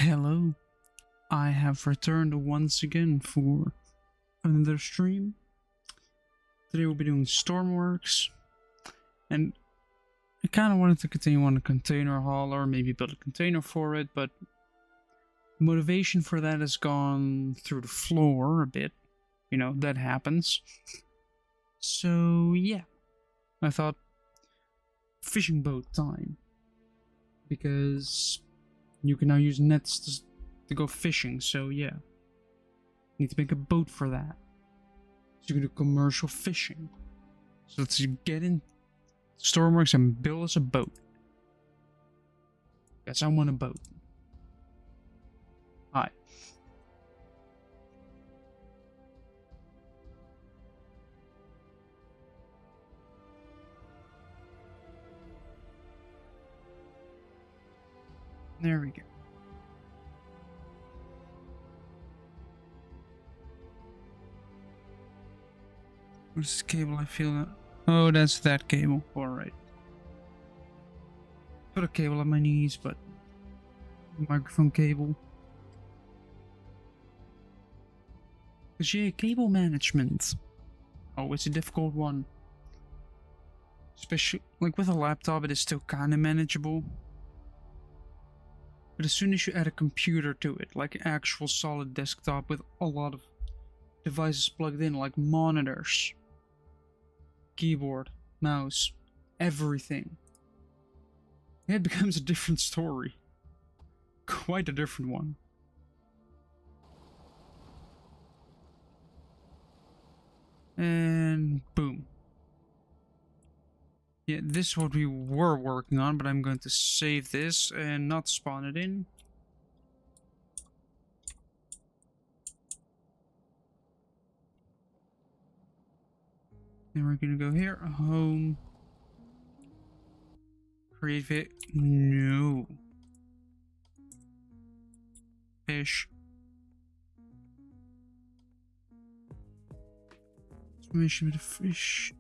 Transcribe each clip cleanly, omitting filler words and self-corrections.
Hello, I have returned once again for another stream. Today we'll be doing Stormworks, and I kind of wanted to continue on the container hauler, maybe build a container for it, but motivation for that has gone through the floor a bit. You know, that happens. So yeah, I thought fishing boat time, because you can now use nets to go fishing, so yeah. Need to make a boat for that. So you can do commercial fishing. So let's get in Stormworks and build us a boat. Guess I want a boat. Hi. There we go. What's this cable I feel that? Oh, that's that cable. Alright. Put a cable on my knees, but microphone cable. Cause yeah, cable management. Oh, it's a difficult one. Especially like with a laptop, it is still kinda manageable. But as soon as you add a computer to it, like an actual solid desktop with a lot of devices plugged in, like monitors, keyboard, mouse, everything, it becomes a different story. Quite a different one. And boom. Yeah, this is what we were working on, but I'm going to save this and not spawn it in. Then we're gonna go here, home, create it. No. Fish. Information with the fish.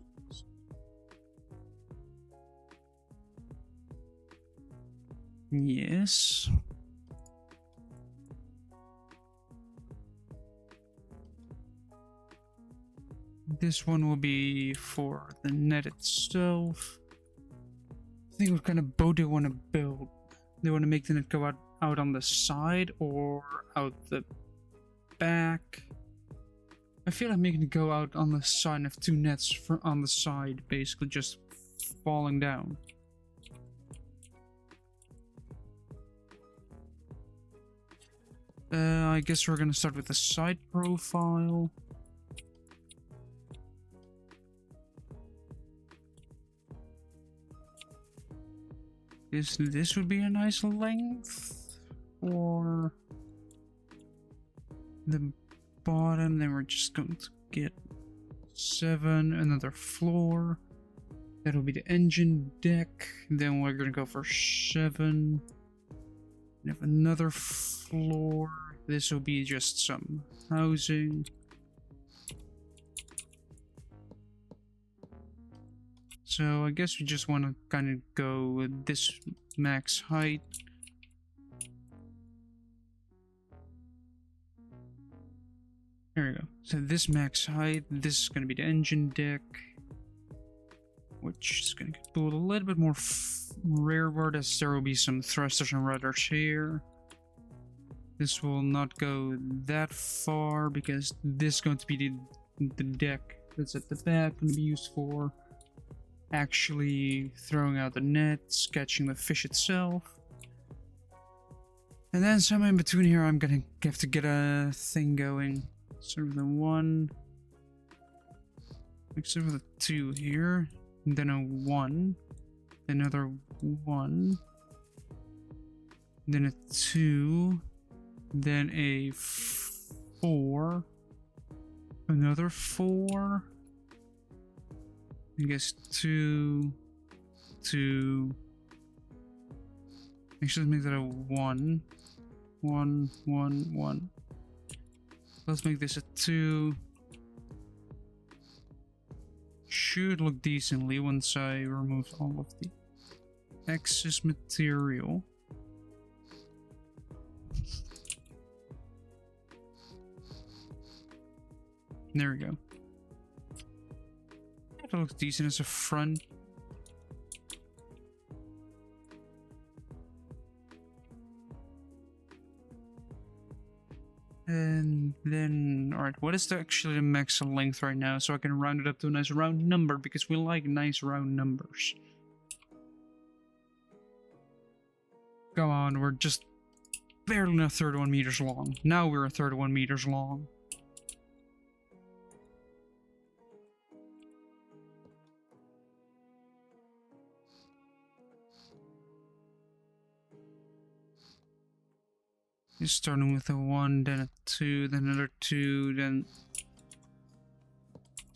Yes. This one will be for the net itself. I think what kind of boat they want to build. They want to make the net go out on the side or out the back. I feel like making it go out on the side and have two nets on the side, basically just falling down. I guess we're gonna start with the side profile. This would be a nice length for the bottom. Then we're just going to get 7, another floor. That'll be the engine deck. Then we're gonna go for 7. We have another floor. This will be just some housing. So I guess we just want to kind of go with this max height. There we go. So this max height, this is going to be the engine deck, which is going to get pulled a little bit more rearward, as there will be some thrusters and rudders here. This will not go that far because this is going to be the deck that's at the back, going to be used for actually throwing out the nets, catching the fish itself. And then somewhere in between here, I'm gonna have to get a thing going. Start with a 1. Start with a 2 here. And then a 1. Another 1. Then a 2. Then a 4. Another 4. I guess 2. 2. Actually, let's make that a 1. 1, 1, 1. Let's make this a 2. Should look decently once I remove all of the excess material. There we go. That looks decent as a front. And then, alright, what is actually the max length right now? So I can round it up to a nice round number, because we like nice round numbers. Come on, we're just barely enough 31 meters long. Now we're 31 meters long. You're starting with a 1, then a 2, then another 2, then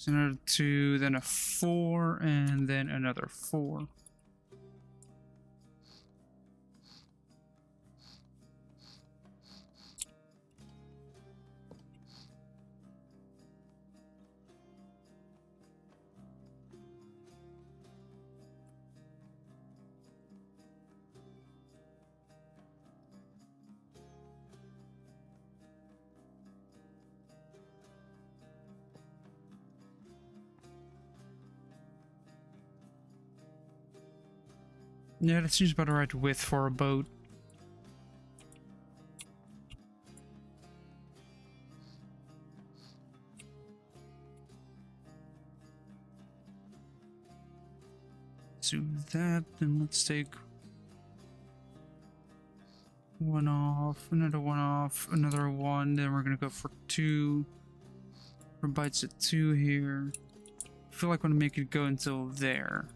another 2, then a 4, and then another 4. Yeah, that seems about the right width for a boat. Do that, then let's take one off, another one off, another one, then we're gonna go for 2. For bites at 2 here. I feel like I want to make it go until there.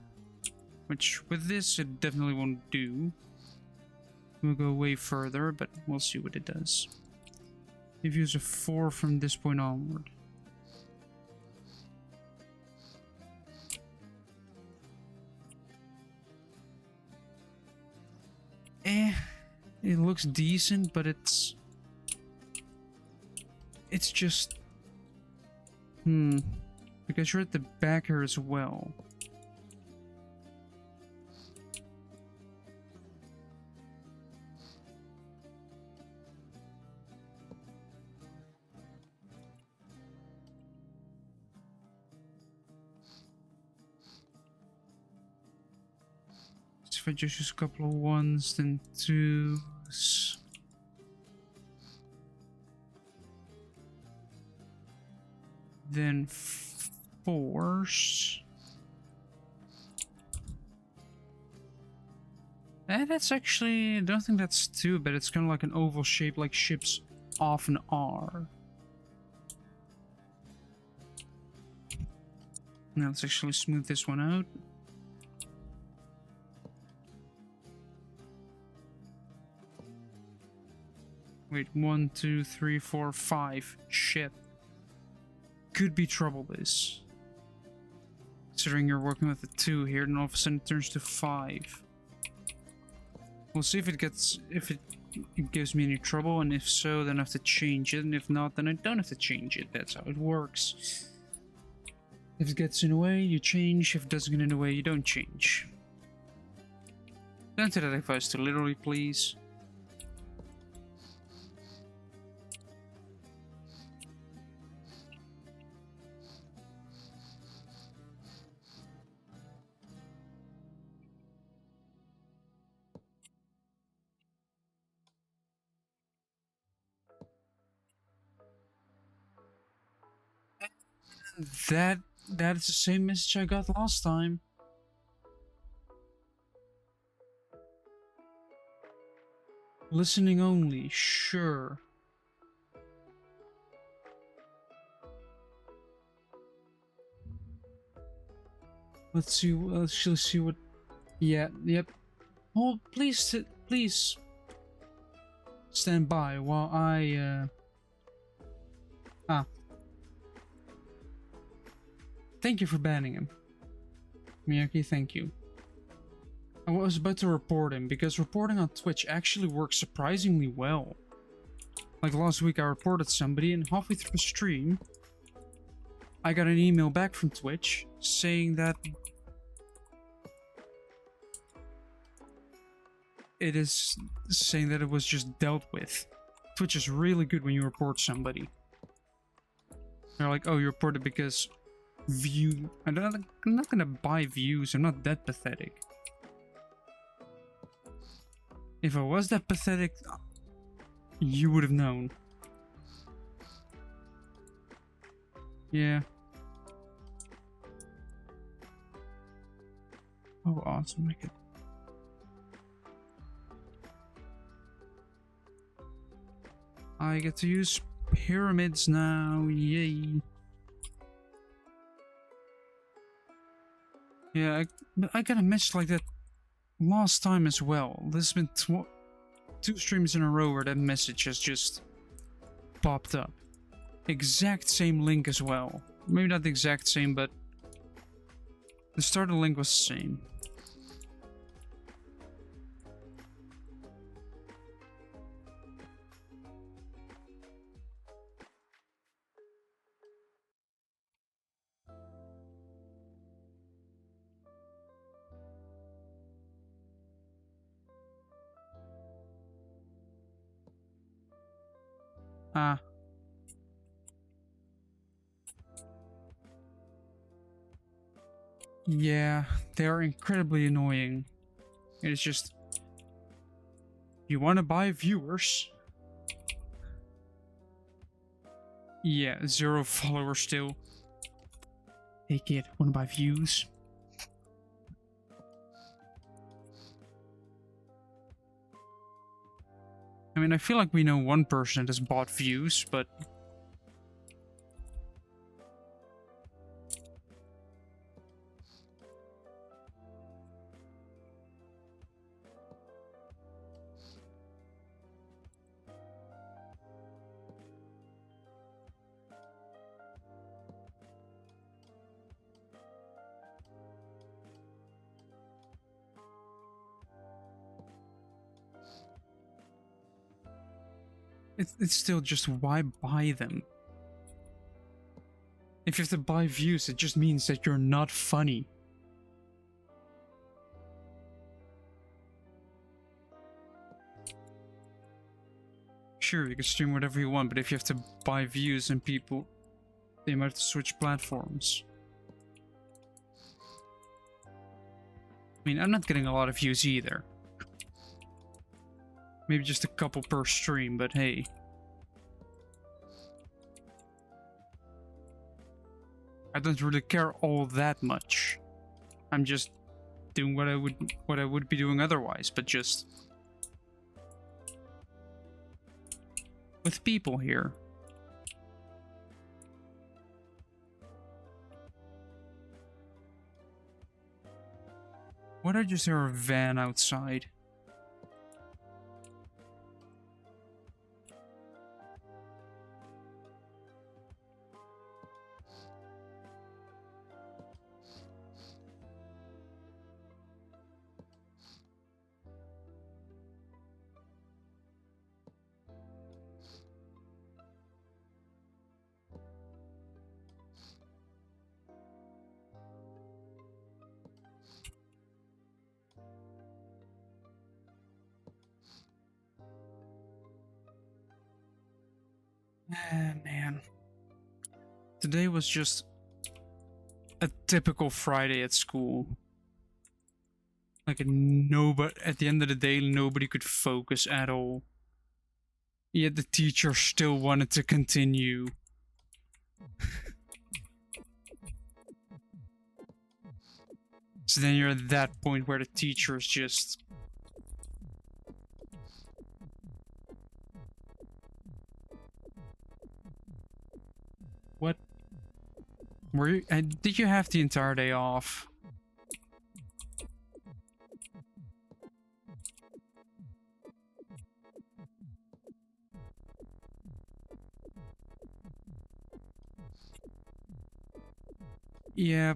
Which, with this, it definitely won't do. We'll go way further, but we'll see what it does. If you use a 4 from this point onward. It looks decent, but it's just... Because you're at the back here as well. If I just use a couple of 1s, then 2s. Then 4s. That's actually, I don't think that's too bad. It's kind of like an oval shape like ships often are. Now let's actually smooth this one out. Wait, 1, 2, 3, 4, 5. Shit. Could be trouble this. Considering you're working with a 2 here, and all of a sudden it turns to 5. We'll see if it gives me any trouble, and if so, then I have to change it, and if not, then I don't have to change it. That's how it works. If it gets in the way, you change. If it doesn't get in the way, you don't change. Don't take that advice too literally, please. That is the same message I got last time. Listening only, sure. Let's see. Let's see what. Yeah. Yep. Hold, please, please stand by while I. Thank you for banning him, Miyaki. Thank you. I was about to report him because reporting on Twitch actually works surprisingly well. Like last week, I reported somebody, and halfway through the stream, I got an email back from Twitch saying that it was just dealt with. Twitch is really good when you report somebody. They're like, oh, you reported because I'm not gonna buy views. I'm not that pathetic. If I was that pathetic, you would have known. Yeah. Oh, awesome. I get to use pyramids now. Yay. Yeah, I got a message like that last time as well. There's been 2 streams in a row where that message has just popped up. Exact same link as well. Maybe not the exact same, but the start of the link was the same. Ah. Yeah, they are incredibly annoying. It's just... You want to buy viewers? Yeah, 0 followers still. Hey kid, wanna buy views? I mean, I feel like we know one person that has bought views, but... It's still just, why buy them? If you have to buy views, it just means that you're not funny. Sure, you can stream whatever you want, but if you have to buy views and people, they might have to switch platforms. I mean, I'm not getting a lot of views either. Maybe just a couple per stream, but hey. I don't really care all that much. I'm just doing what I would be doing otherwise, but just with people here. Why did I just hear a van outside? Man. Today was just a typical Friday at school. Like, nobody, at the end of the day, nobody could focus at all. Yet the teacher still wanted to continue. So then you're at that point where the teacher is just... What? Were you... did you have the entire day off? Yeah.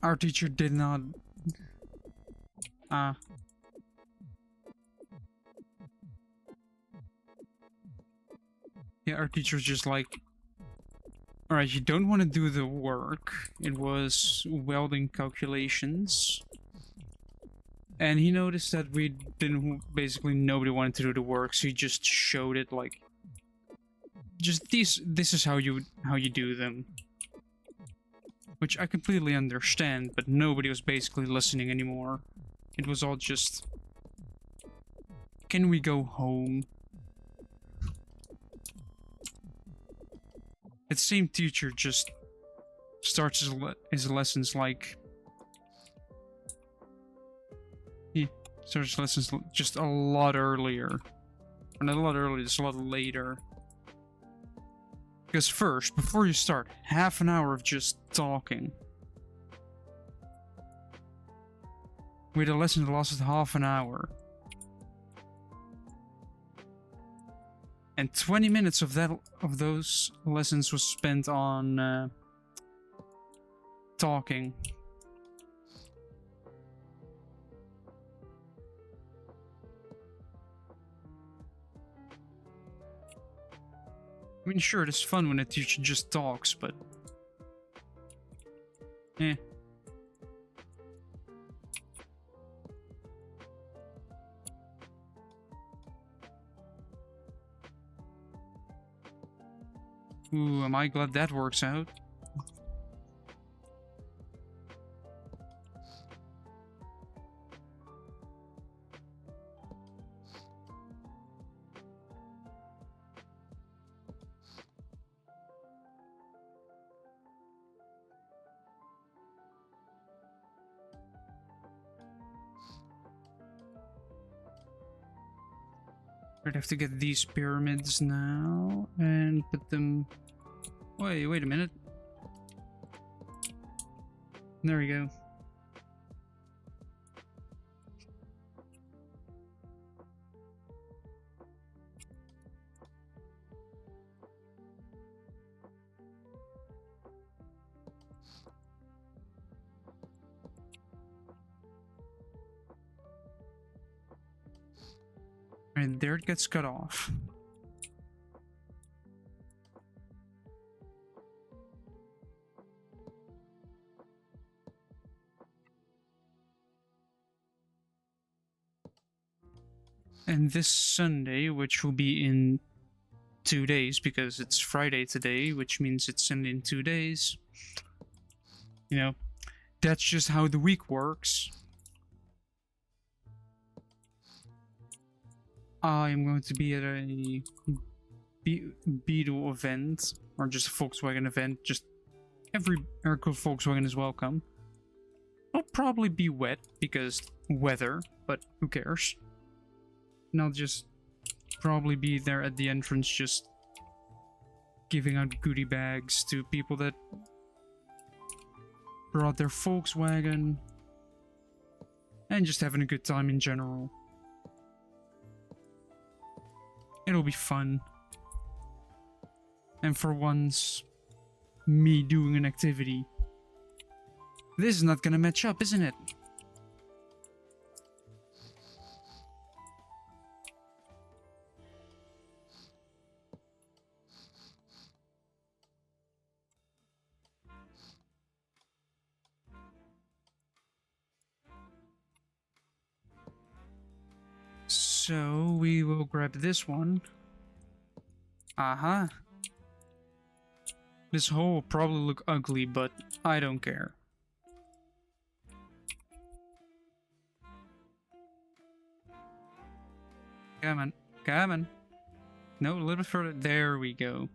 Our teacher did not... Yeah, our teacher's just like... Alright, you don't want to do the work. It was welding calculations. And he noticed that we didn't... Basically, nobody wanted to do the work, so he just showed it, like... just this is how you do them. Which I completely understand, but nobody was basically listening anymore. It was all just, can we go home? That same teacher just starts his lessons like... He starts lessons just a lot earlier. Or not a lot earlier, just a lot later. Because first, before you start, half an hour of just talking. We had a lesson that lasted half an hour. And 20 minutes of those lessons was spent on talking. I mean, sure, it's fun when a teacher just talks, but... eh. Ooh, am I glad that works out? I'd have to get these pyramids now and put them... Wait a minute. There we go. And there it gets cut off. And this Sunday, which will be in 2 days, because it's Friday today, which means it's Sunday in 2 days. You know, that's just how the week works. I am going to be at a Beetle event, or just a Volkswagen event. Just every aircraft Volkswagen is welcome. It'll probably be wet because weather, but who cares? And I'll just probably be there at the entrance, just giving out goodie bags to people that brought their Volkswagen, and just having a good time in general. It'll be fun. And for once, me doing an activity. This is not gonna match up, isn't it? So we will grab this one. This hole will probably look ugly, but I don't care. Come on, come on. No, a little bit further. There we go.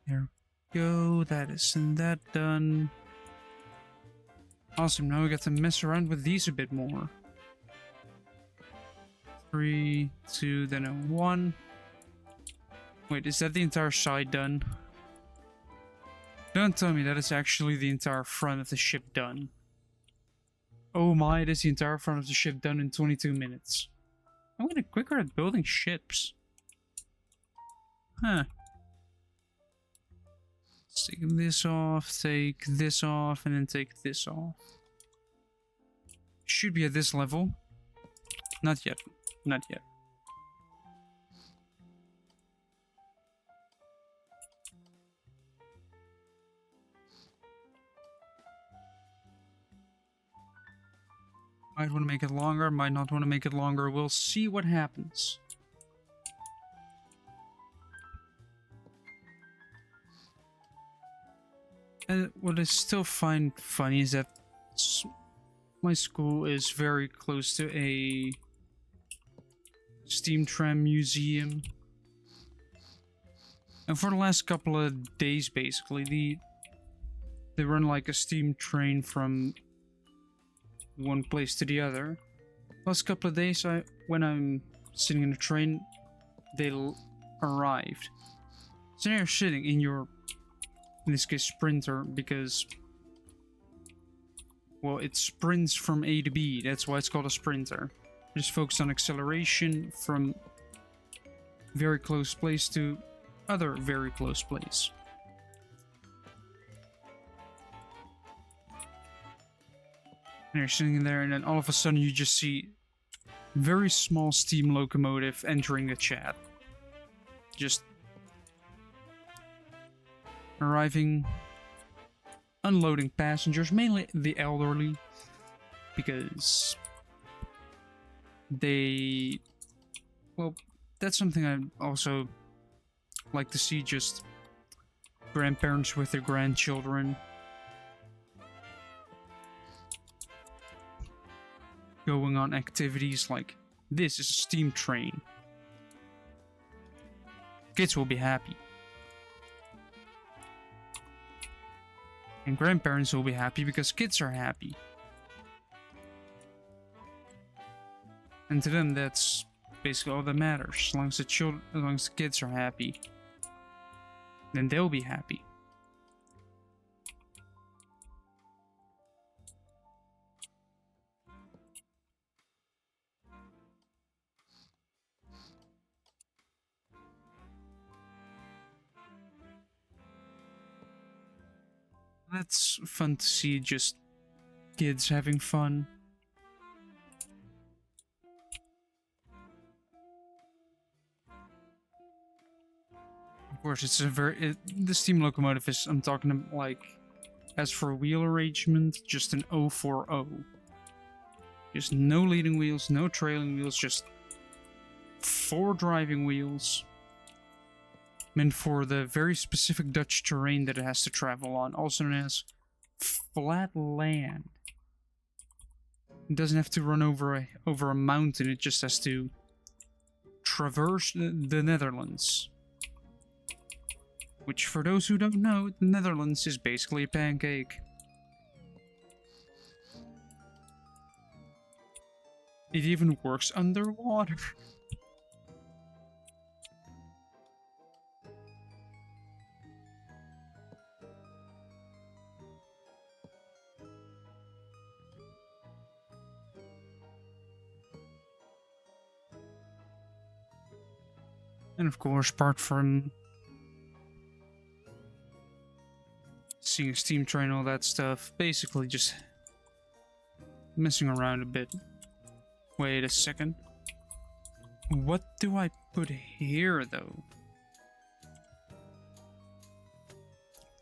There we go, that is that done. Awesome, now we got to mess around with these a bit more. 3, 2, then a 1. Wait, is that the entire side done? Don't tell me that is actually the entire front of the ship done. Oh my, it is the entire front of the ship done in 22 minutes. I'm getting quicker at building ships. Huh. take this off, take this off, and then take this off. Should be at this level. Not yet. Not yet. Might want to make it longer, might not want to make it longer. We'll see what happens. And what I still find funny is that my school is very close to a steam tram museum. And for the last couple of days, basically, they run like a steam train from one place to the other. Last couple of days, when I'm sitting in the train, they arrived. So now you're sitting in your, in this case, sprinter, because, well, it sprints from A to B. That's why it's called a sprinter. Just focus on acceleration from very close place to other very close place. And you're sitting in there, and then all of a sudden you just see very small steam locomotive entering the chat. Just arriving, unloading passengers, mainly the elderly, because they, well, that's something I also like to see, just grandparents with their grandchildren. Going on activities like, this is a steam train. Kids will be happy. And grandparents will be happy because kids are happy. And to them, that's basically all that matters. As long as as long as the kids are happy, then they'll be happy. That's fun to see, just kids having fun. Of course, it's a the steam locomotive is, I'm talking about, like, as for wheel arrangement, just an 040. Just no leading wheels, no trailing wheels, just 4 driving wheels. Meant for the very specific Dutch terrain that it has to travel on, also known as flat land. It doesn't have to run over a mountain, it just has to traverse the Netherlands. Which, for those who don't know, the Netherlands is basically a pancake. It even works underwater. And of course, apart from seeing a steam train, all that stuff, basically just messing around a bit. Wait a second. What do I put here, though?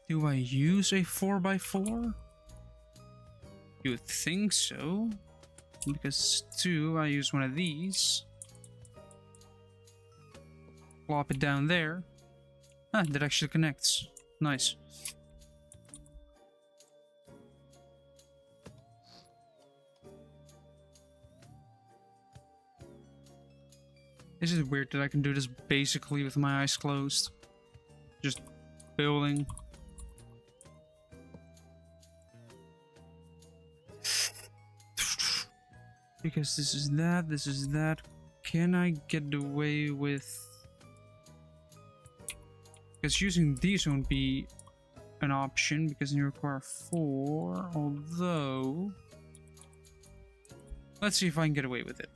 Do I use a 4x4? You would think so. Because, I use one of these. Plop it down there. Ah, that actually connects. Nice. Is it weird that I can do this basically with my eyes closed? Just building. Because this is that, this is that. Can I get away with... Because using these won't be an option, because you require 4, although... Let's see if I can get away with it.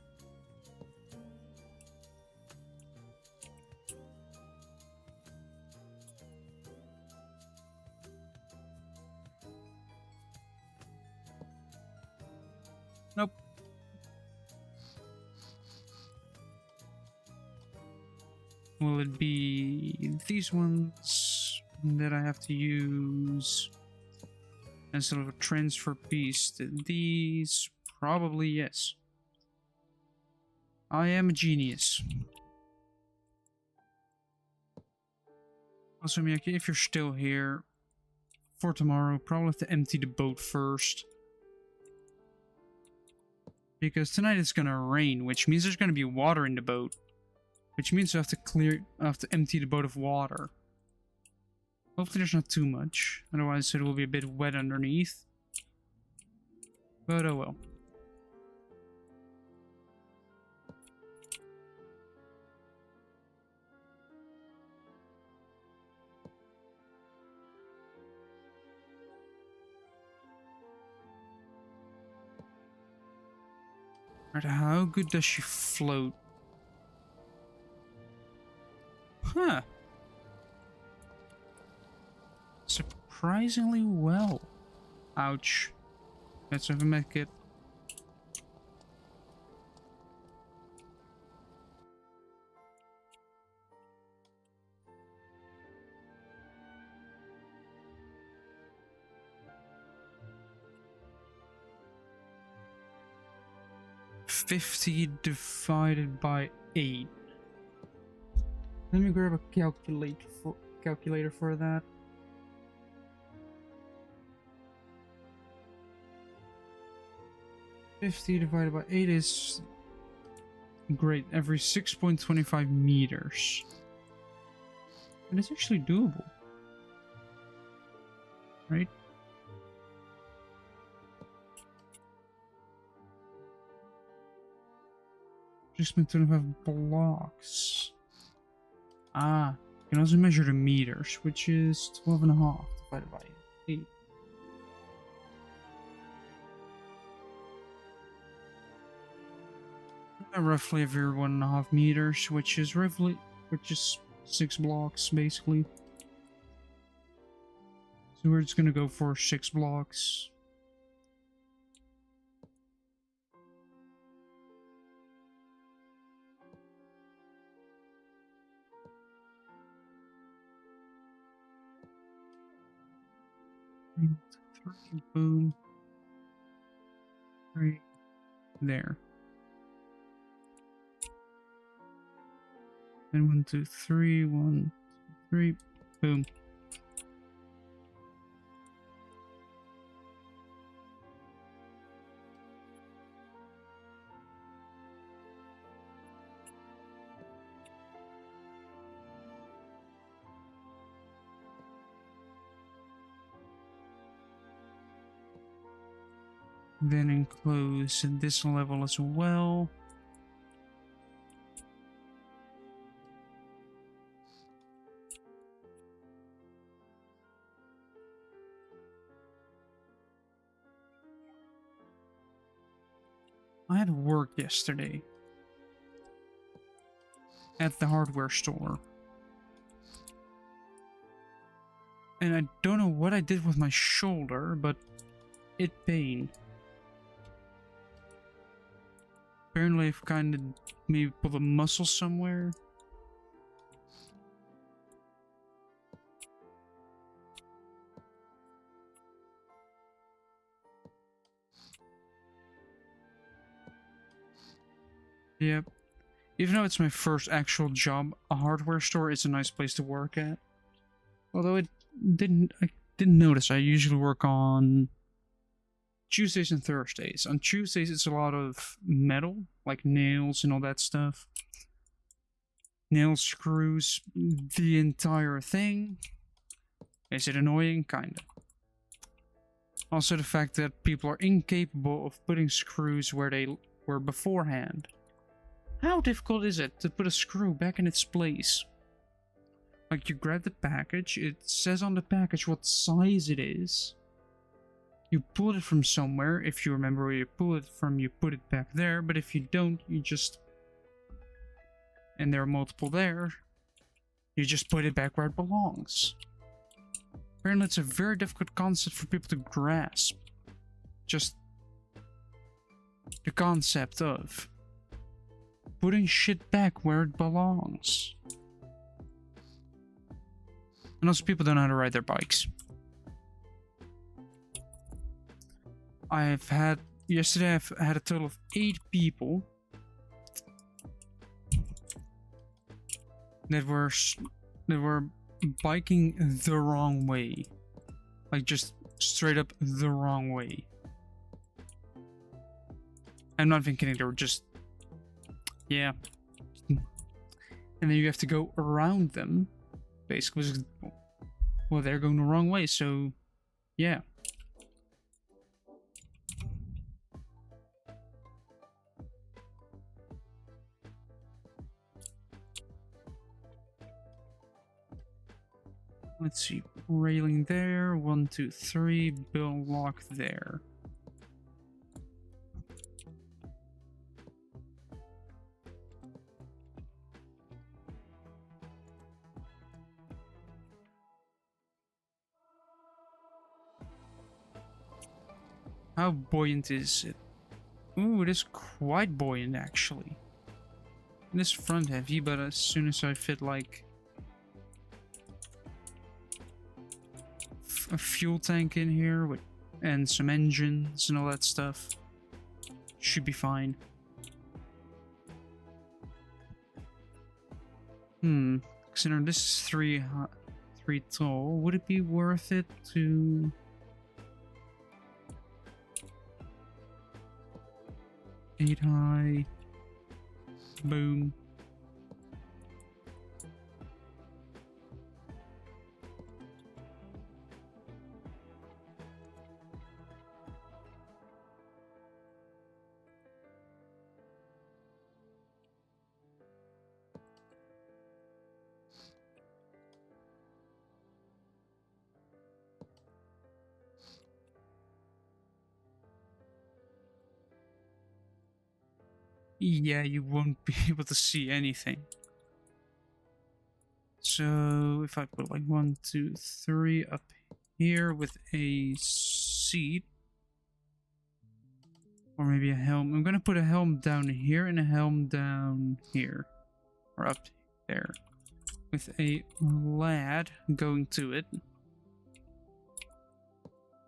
Will it be these ones that I have to use instead of a transfer piece to these? Probably yes. I am a genius. Also, Miyaki, if you're still here for tomorrow, probably have to empty the boat first. Because tonight it's gonna rain, which means there's gonna be water in the boat. Which means I have to empty the boat of water. Hopefully there's not too much, otherwise it will be a bit wet underneath. But oh well. Right, how good does she float? Huh. Surprisingly well. Ouch. Let's have a medkit. $50 divided by 8. Let me grab a calculator for that. $50 divided by 8 is great. Every 6.25 meters. And it's actually doable. Right? Just 25 blocks. Ah, you can also measure the meters, which is 12.5 divided by 8. Roughly every 1.5 meters, which is 6 blocks basically. So we're just gonna go for 6 blocks. Three, boom. 3 there. Then 1, 2, 3, 1, 2, 3, boom. Then enclose this level as well. I had work yesterday at the hardware store. And I don't know what I did with my shoulder, but it pained. Apparently I've kind of maybe pulled a muscle somewhere. Yep. Even though it's my first actual job, a hardware store is a nice place to work at. Although I didn't notice. I usually work on Tuesdays and Thursdays. On Tuesdays, it's a lot of metal, like nails and all that stuff. Nail screws, the entire thing. Is it annoying? Kinda. Also the fact that people are incapable of putting screws where they were beforehand. How difficult is it to put a screw back in its place? Like, you grab the package, it says on the package what size it is. You pull it from somewhere. If you remember where you pull it from, you put it back there. But if you don't, you just... And there are multiple there. You just put it back where it belongs. Apparently it's a very difficult concept for people to grasp. Just... the concept of... putting shit back where it belongs. And also people don't know how to ride their bikes. Yesterday I've had a total of 8 people that were biking the wrong way. Like just straight up the wrong way. I'm not even kidding, they were just... yeah. And then you have to go around them, basically. Well, they're going the wrong way, so... yeah. Let's see, railing there, 1, 2, 3, build lock there. How buoyant is it? Ooh, it is quite buoyant actually. It is front heavy, but as soon as I fit like a fuel tank in here and some engines and all that stuff, should be fine. Considering this is 3 tall, would it be worth it to... 8 high, boom. Yeah, you won't be able to see anything. So if I put like 1, 2, 3 up here with a seat, or maybe a helm. I'm gonna put a helm down here and a helm down here, or up there, with a lad going to it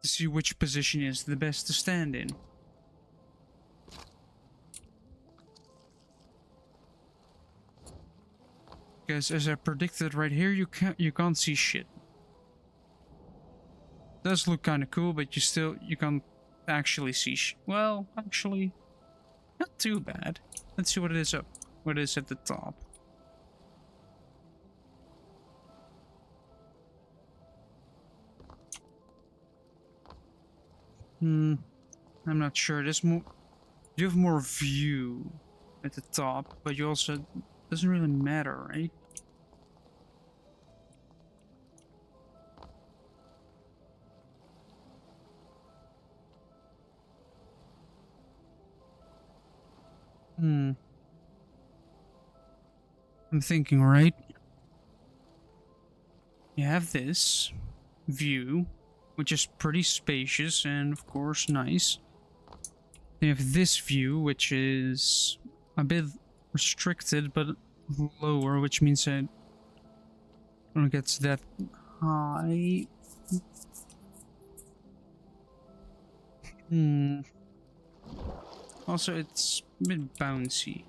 to see which position is the best to stand in. Because as I predicted right here, you can't see shit. Does look kind of cool, but you can't actually see well, actually, not too bad. Let's see what it is what it is at the top. I'm not sure. There's more. You have more view at the top, but you also... doesn't really matter, right? I'm thinking, right? You have this view, which is pretty spacious and, of course, nice. Then you have this view, which is a bit restricted, but lower, which means that when it gets that high... Also, it's a bit bouncy.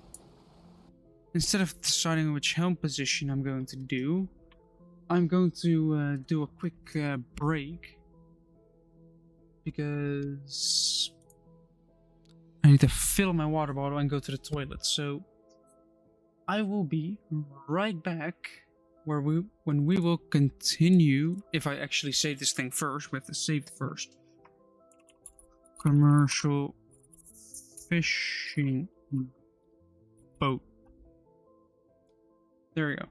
Instead of deciding which helm position I'm going to do, I'm going to do a quick break, because I need to fill my water bottle and go to the toilet. So I will be right back when we will continue. If I actually save this thing first, we have to save it first. Commercial fishing boat. There we go.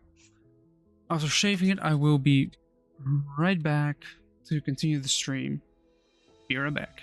After saving it, I will be right back to continue the stream. Be right back.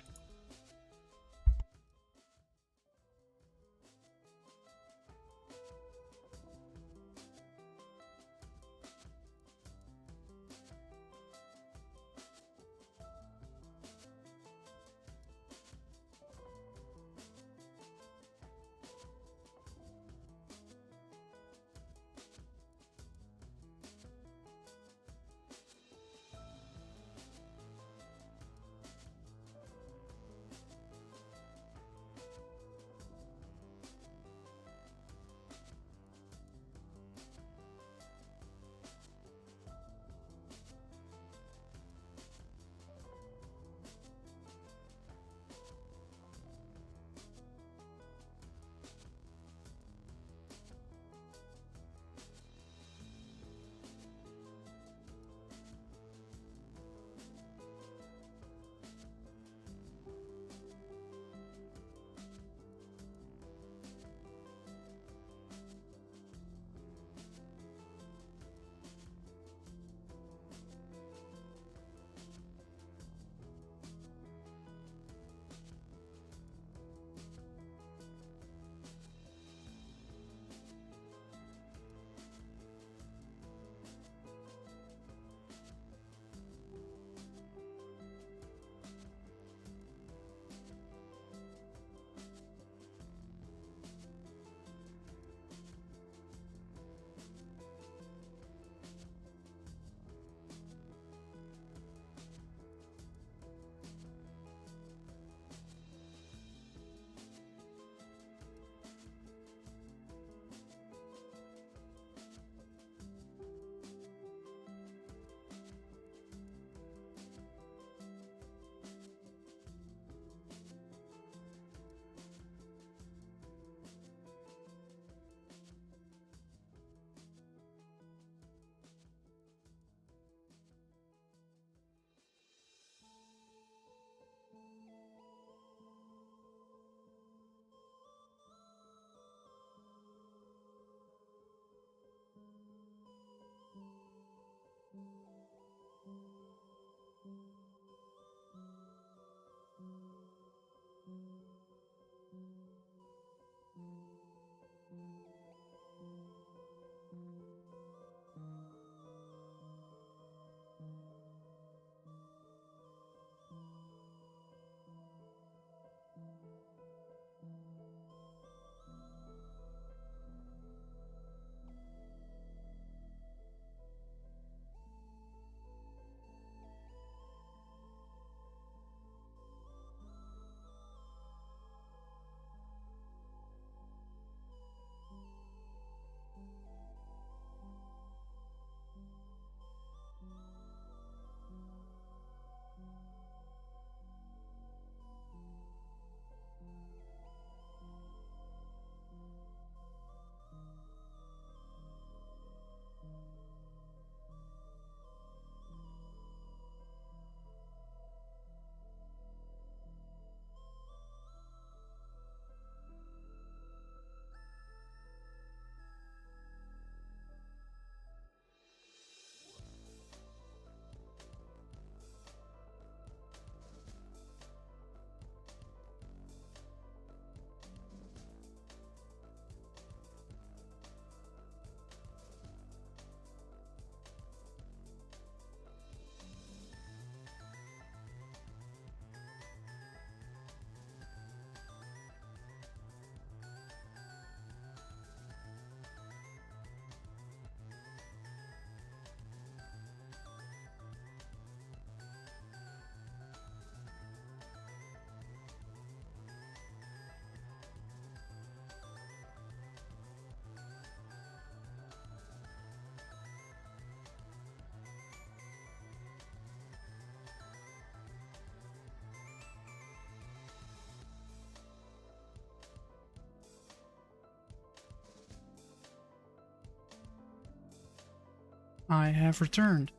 I have returned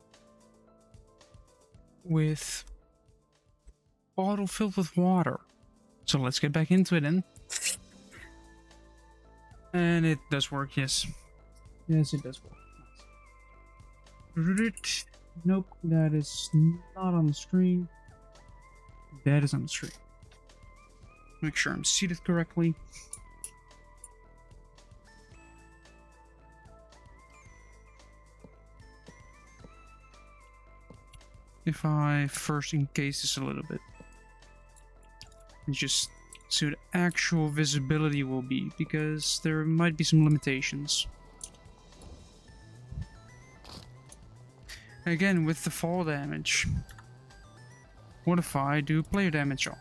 with a bottle filled with water. So let's get back into it then. And it does work, yes. Yes, it does work. Nice. Nope, that is not on the screen. That is on the screen. Make sure I'm seated correctly. If I first encase this a little bit, and just see what actual visibility will be, because there might be some limitations. Again, with the fall damage, what if I do player damage on?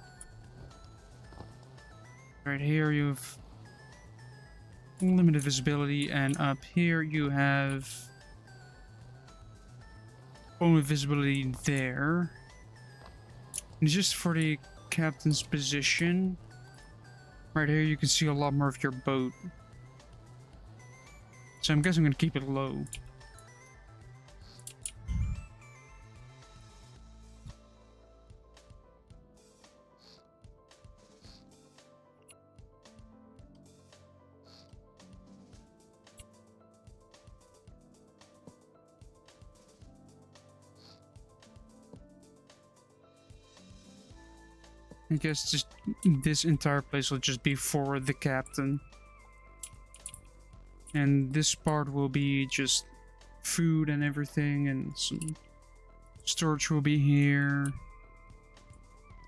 Right here you have limited visibility, and up here you have only visibility there. And just for the captain's position, right here you can see a lot more of your boat. So I'm guessing I'm gonna keep it low. I guess just this entire place will just be for the captain. And this part will be just food and everything, and some storage will be here.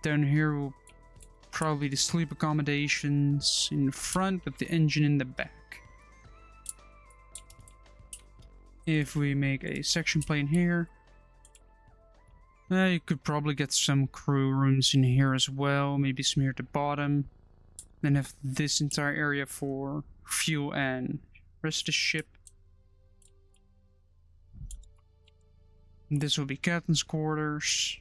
Down here will probably the sleep accommodations in front with the engine in the back. If we make a section plane here, you could probably get some crew rooms in here as well, maybe some here at the bottom. Then have this entire area for fuel and rest of the ship. And this will be captain's quarters.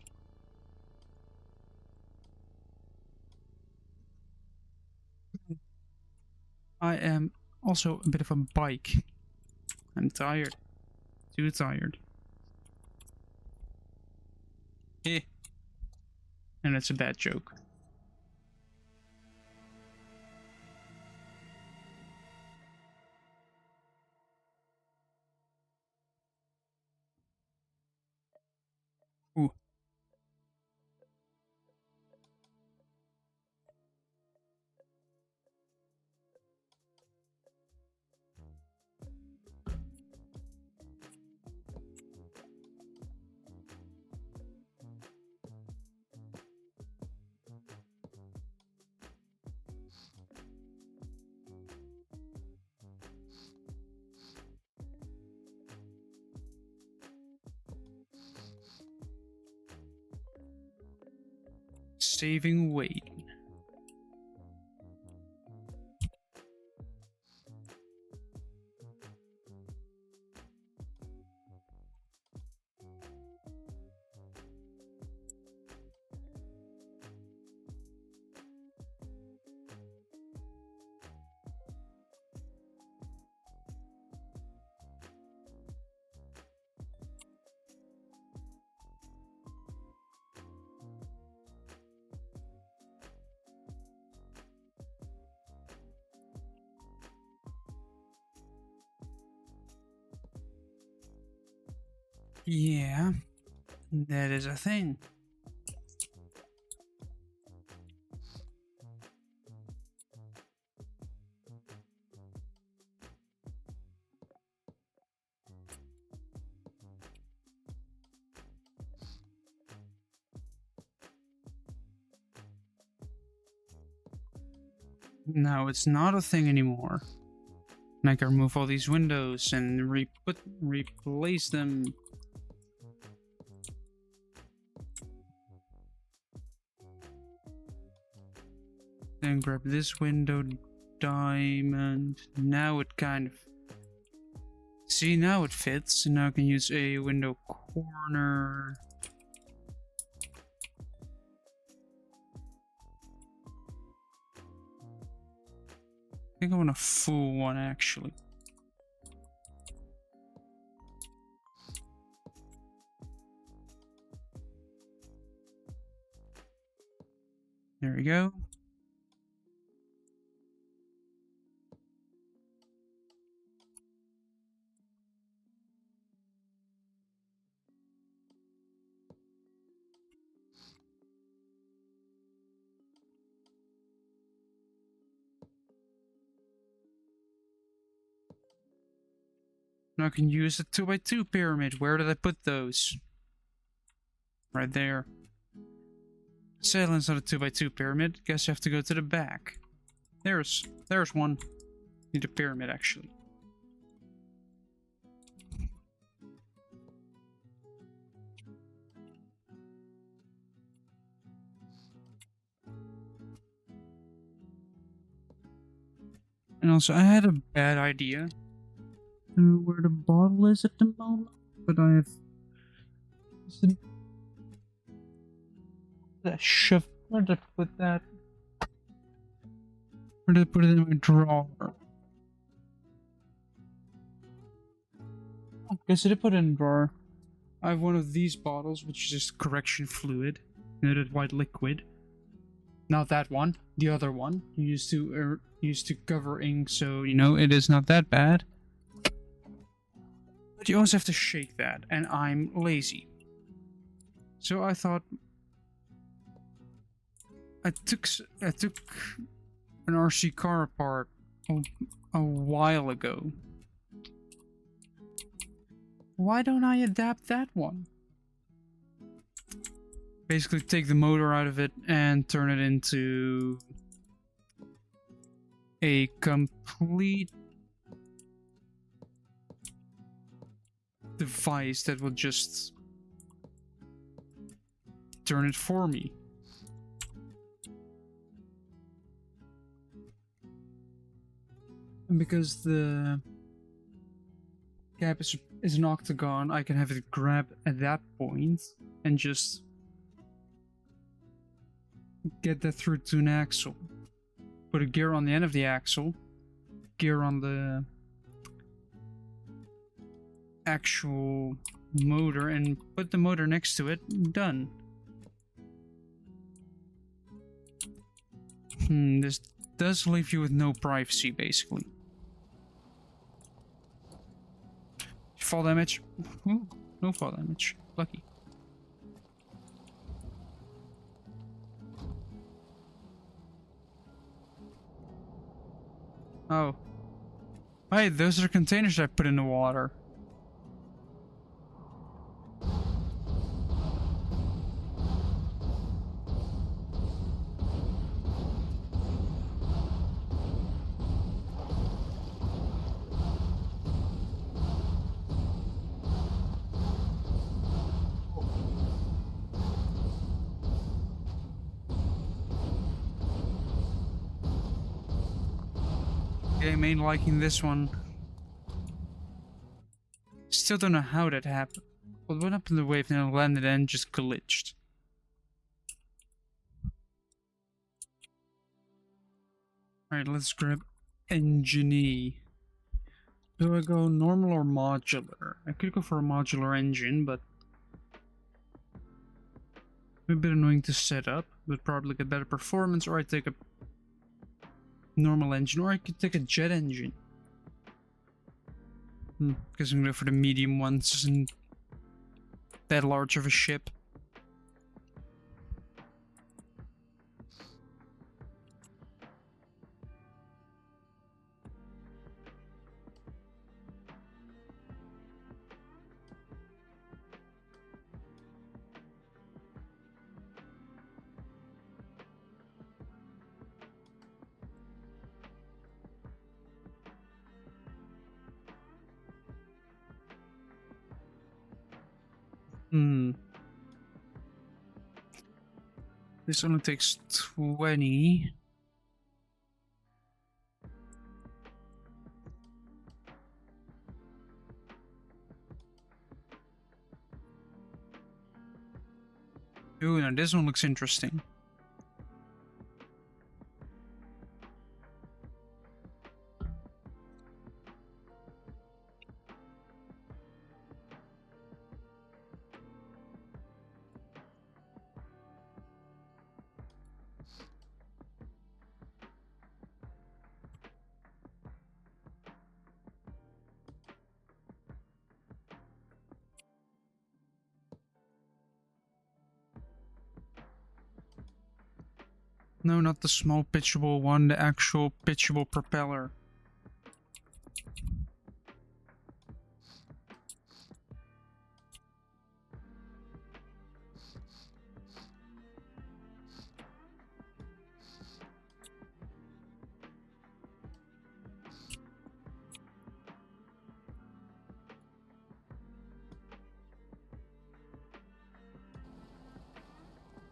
I am also a bit of a bike. I'm tired. Too tired. Eh. And that's a bad joke. Ooh. Saving weight. Yeah, that is a thing. Now it's not a thing anymore. And I can remove all these windows and replace them. Then grab this window diamond. Now it kind of... See, now it fits. And now I can use a window corner. I think I want a full one, actually. There we go. Now I can use a 2x2 pyramid. Where did I put those? Right there. Sailing's not a 2x2 pyramid. Guess you have to go to the back. There's one. Need a pyramid, actually. And also, I had a bad idea. I don't know where the bottle is at the moment, but I have... That shove... Where did I put that? Where did I put it in my drawer? I guess I did put it in the drawer. I have one of these bottles, which is just correction fluid. You know, that white liquid. Not that one. The other one. Used to cover ink, so, you know, it is not that bad. But you also have to shake that, and I'm lazy. So I thought... I took an RC car apart a while ago. Why don't I adapt that one? Basically take the motor out of it and turn it into a complete device that will just turn it for me. And because the cap is an octagon, I can have it grab at that point and just get that through to an axle. Put a gear on the end of the axle, gear on the actual motor, and put the motor next to it. Done. This does leave you with no privacy, basically. Fall damage. Ooh, no fall damage. Lucky. Oh. Hey, those are containers I put in the water. Game ain't liking this one. Still don't know how that happened. What went up in the wave and then landed and just glitched. Alright, let's grab engine. Do I go normal or modular? I could go for a modular engine, but a bit annoying to set up, but probably get better performance, or I take a normal engine, or I could take a jet engine. Because I'm gonna go for the medium ones, isn't that large of a ship. This only takes 20. Ooh, now this one looks interesting. No, not the small pitchable one, the actual pitchable propeller.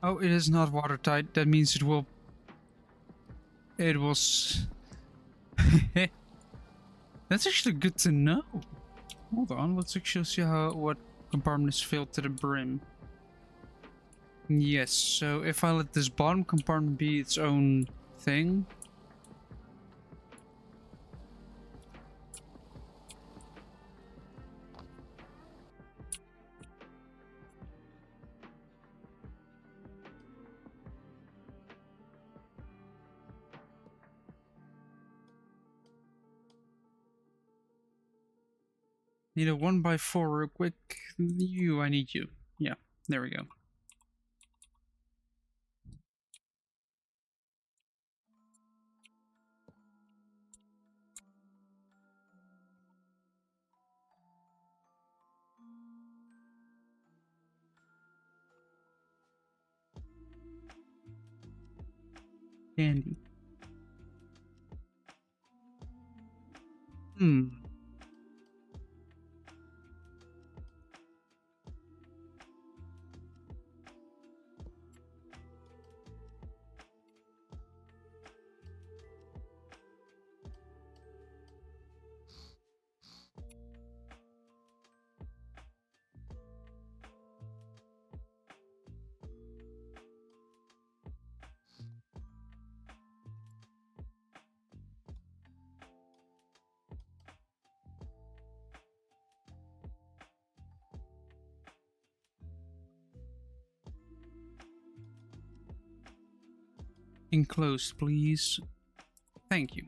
Oh, it is not watertight. That means it will... It was... That's actually good to know. Hold on, let's actually see what compartment is filled to the brim. Yes, so if I let this bottom compartment be its own thing... Need a 1x4 real quick. I need you. Yeah, there we go. Dandy. Enclosed, please. Thank you.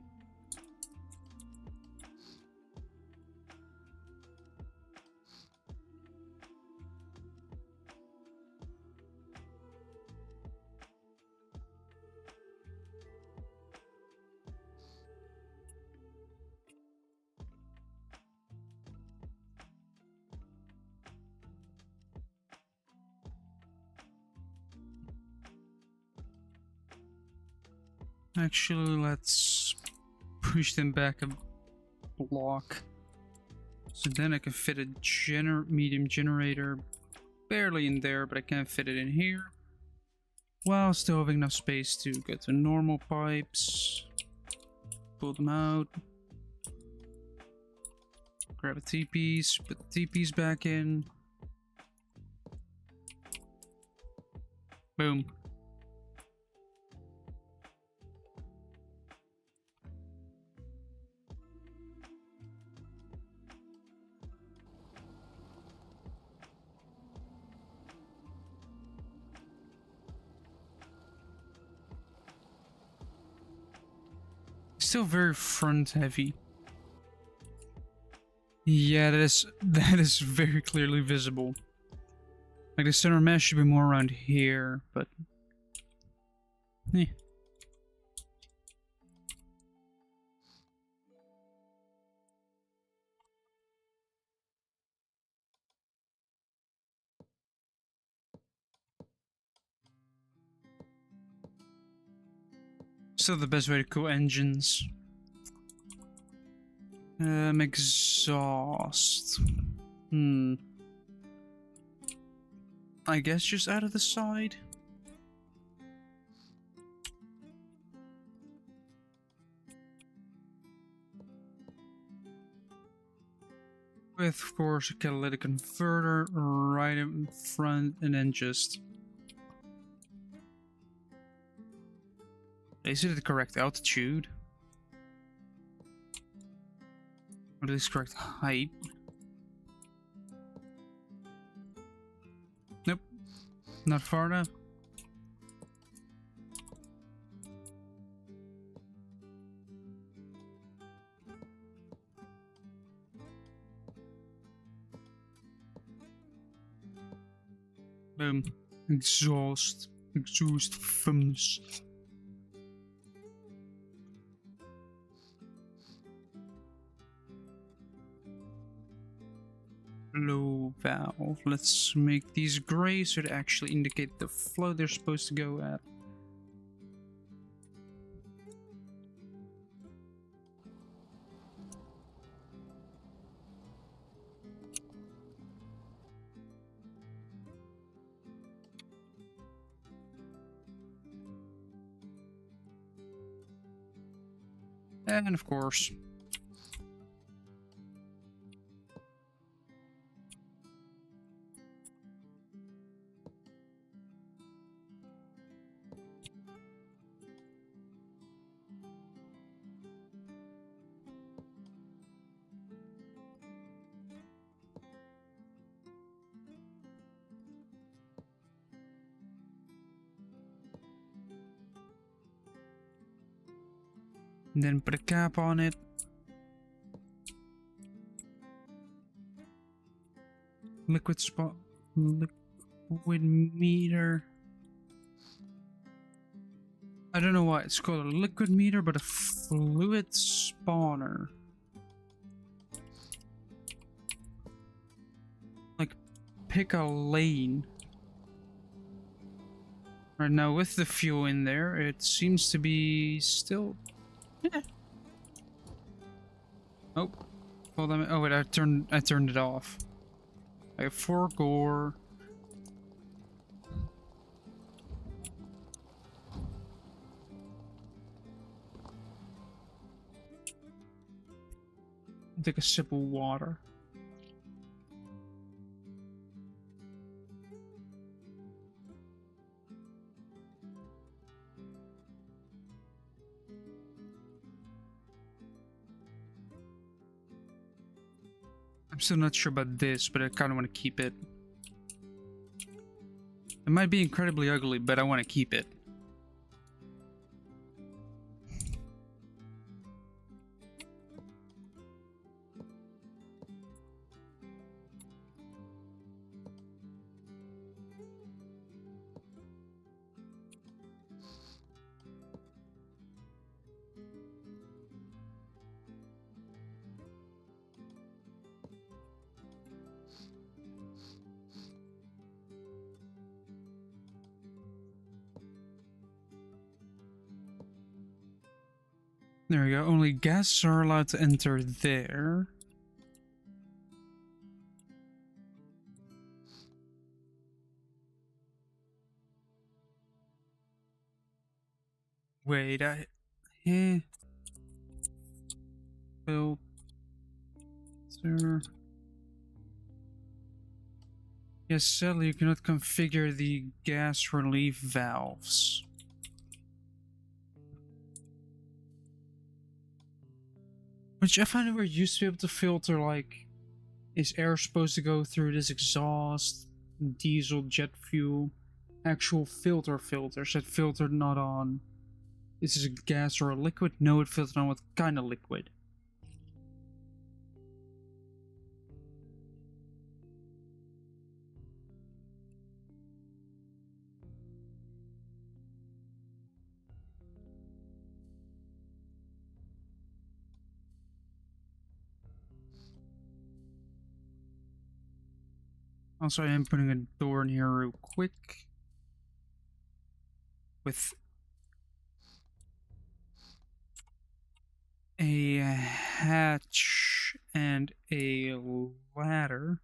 Actually, let's push them back a block. So then I can fit a medium generator barely in there, but I can't fit it in here. While still having enough space to get to normal pipes. Pull them out. Grab a T-piece, put the T-piece back in. Boom. Still very front heavy. Yeah, that is very clearly visible. Like the center mesh should be more around here, but still the best way to cool engines. Exhaust. I guess just out of the side. With, of course, a catalytic converter right in front, and then just... Is it the correct altitude? Or at least correct height? Nope. Not far enough. Boom. Exhaust. Exhaust fumes. flow valve. Let's make these gray so they actually indicate the flow they're supposed to go at. And of course, and then put a cap on it. Liquid spot, liquid meter. I don't know why it's called a liquid meter, but a fluid spawner. Like, pick a lane. Right now, with the fuel in there, it seems to be still. Yeah. Oh, hold on. Oh wait, I turned it off. I have 4 gore. Take a sip of water. I'm still not sure about this, but I kind of want to keep it. It might be incredibly ugly, but I want to keep it. There we go. Only guests are allowed to enter there. Wait, filter. Yes, sadly, you cannot configure the gas relief valves. Which I find we're used to be able to filter, like, is air supposed to go through this exhaust, diesel, jet fuel, actual filters that filtered not on. Is this a gas or a liquid? No, it filtered on what kind of liquid. Also, I am putting a door in here real quick. With a hatch and a ladder.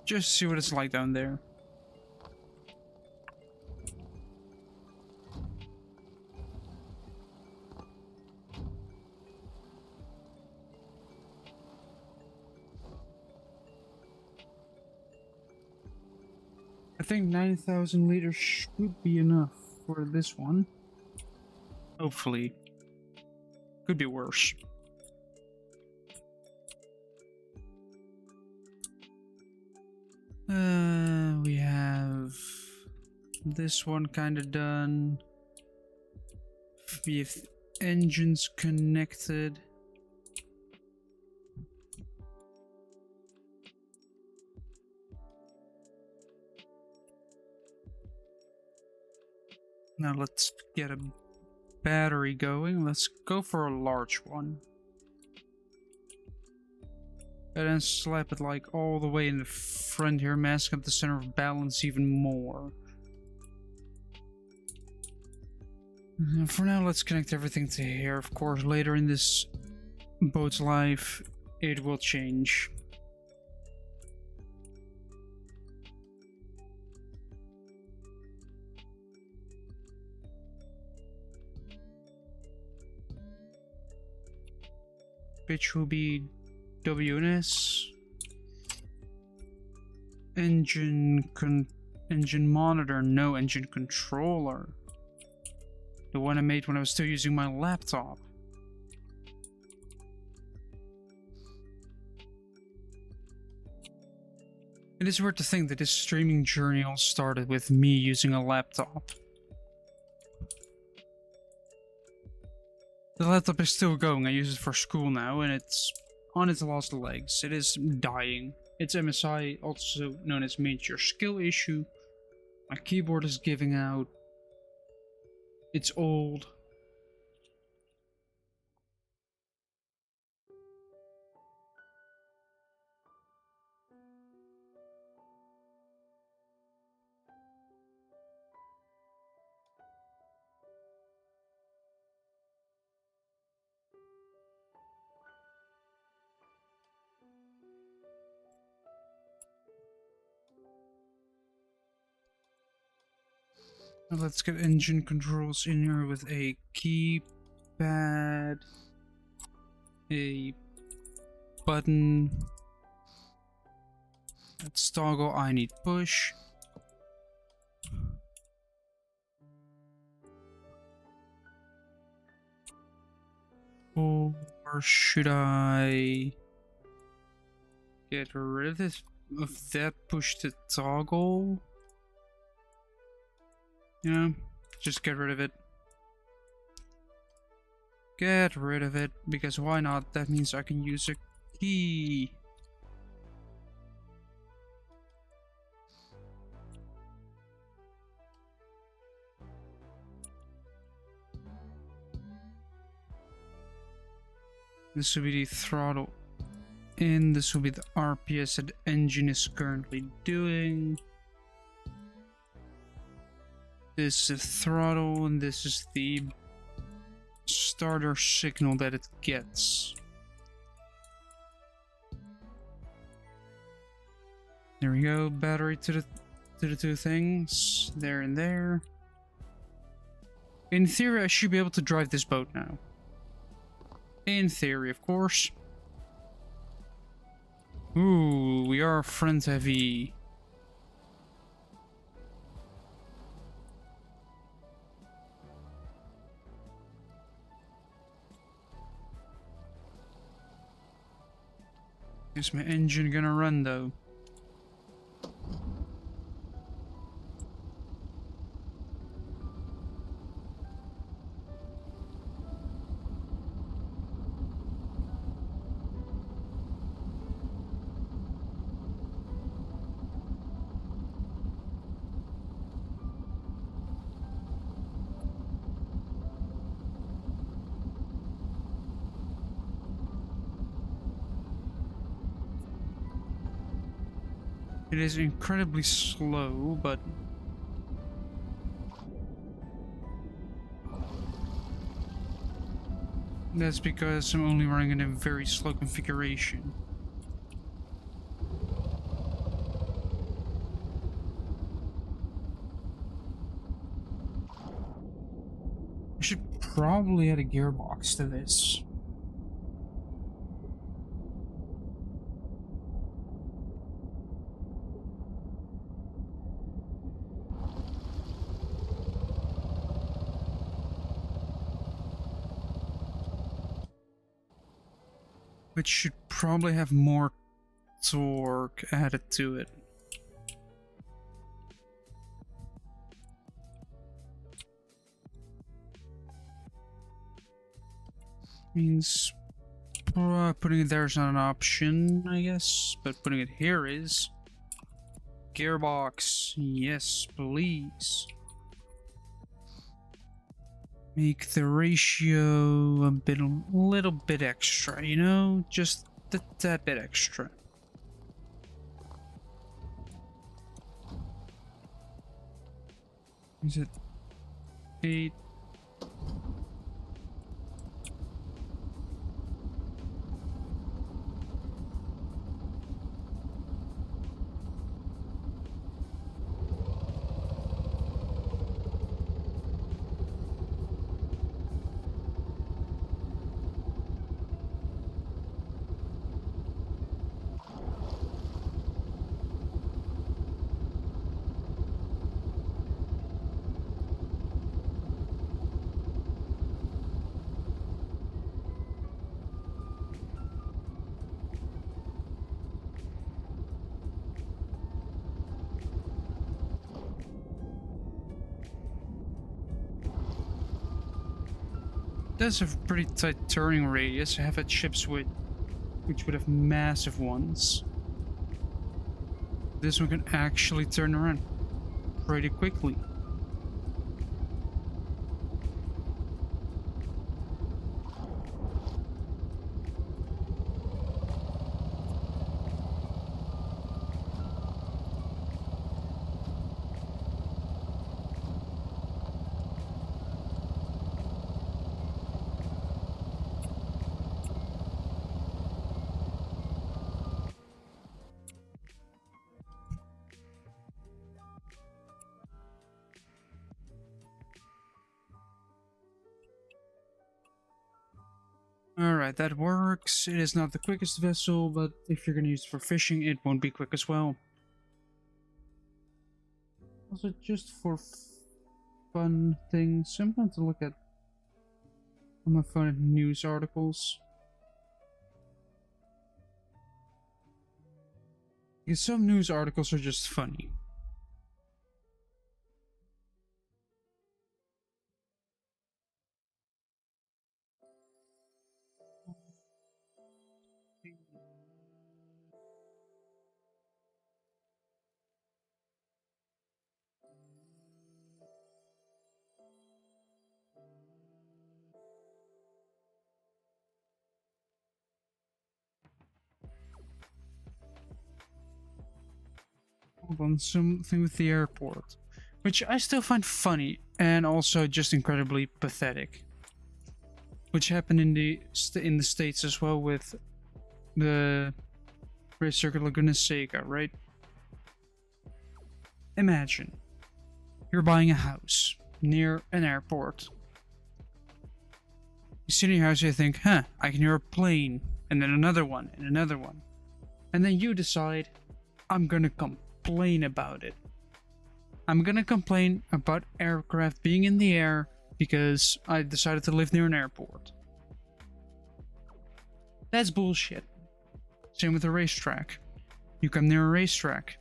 Just see what it's like down there. I think 9,000 liters should be enough for this one. Hopefully. Could be worse. We have this one kind of done. We have engines connected. Now let's get a battery going. Let's go for a large one. And then slap it like all the way in the front here, mask up the center of balance even more. And for now, let's connect everything to here. Of course, later in this boat's life, it will change. Which will be WNS. Engine monitor, no engine controller. The one I made when I was still using my laptop. It is weird to think that this streaming journey all started with me using a laptop. The laptop is still going, I use it for school now, and it's on its last legs. It is dying. It's MSI, also known as major skill issue. My keyboard is giving out. It's old. Now let's get engine controls in here with a keypad, a button. Let's toggle I need push. Or should I get rid of that push to toggle? Yeah, just get rid of it. Get rid of it, because why not? That means I can use a key. This will be the throttle in, this will be the RPS that the engine is currently doing. This is the throttle, and this is the starter signal that it gets. There we go, battery to the two things, there and there. In theory, I should be able to drive this boat now. In theory, of course. Ooh, we are front heavy. Is my engine gonna run though? It is incredibly slow, but that's because I'm only running in a very slow configuration. I should probably add a gearbox to this. Which should probably have more torque added to it. Means putting it there is not an option, I guess, but putting it here is. Gearbox, yes, please. make the ratio a little bit extra, you know, just that bit extra. Is it 8? Does have a pretty tight turning radius. I have had ships which would have massive ones. This one can actually turn around pretty quickly. Alright, that works. It is not the quickest vessel, but if you're gonna use it for fishing, it won't be quick as well. Also, just for fun things, I'm going to look at on my phone at news articles. Because some news articles are just funny. Hold on, something with the airport, which I still find funny and also just incredibly pathetic. Which happened in the States as well with the Race Circuit Laguna Seca, right? Imagine you're buying a house near an airport. You see in your house, you think, huh, I can hear a plane, and then another one, and another one. And then you decide, I'm gonna complain about it. I'm gonna complain about aircraft being in the air because I decided to live near an airport. That's bullshit. Same with a racetrack. You come near a racetrack.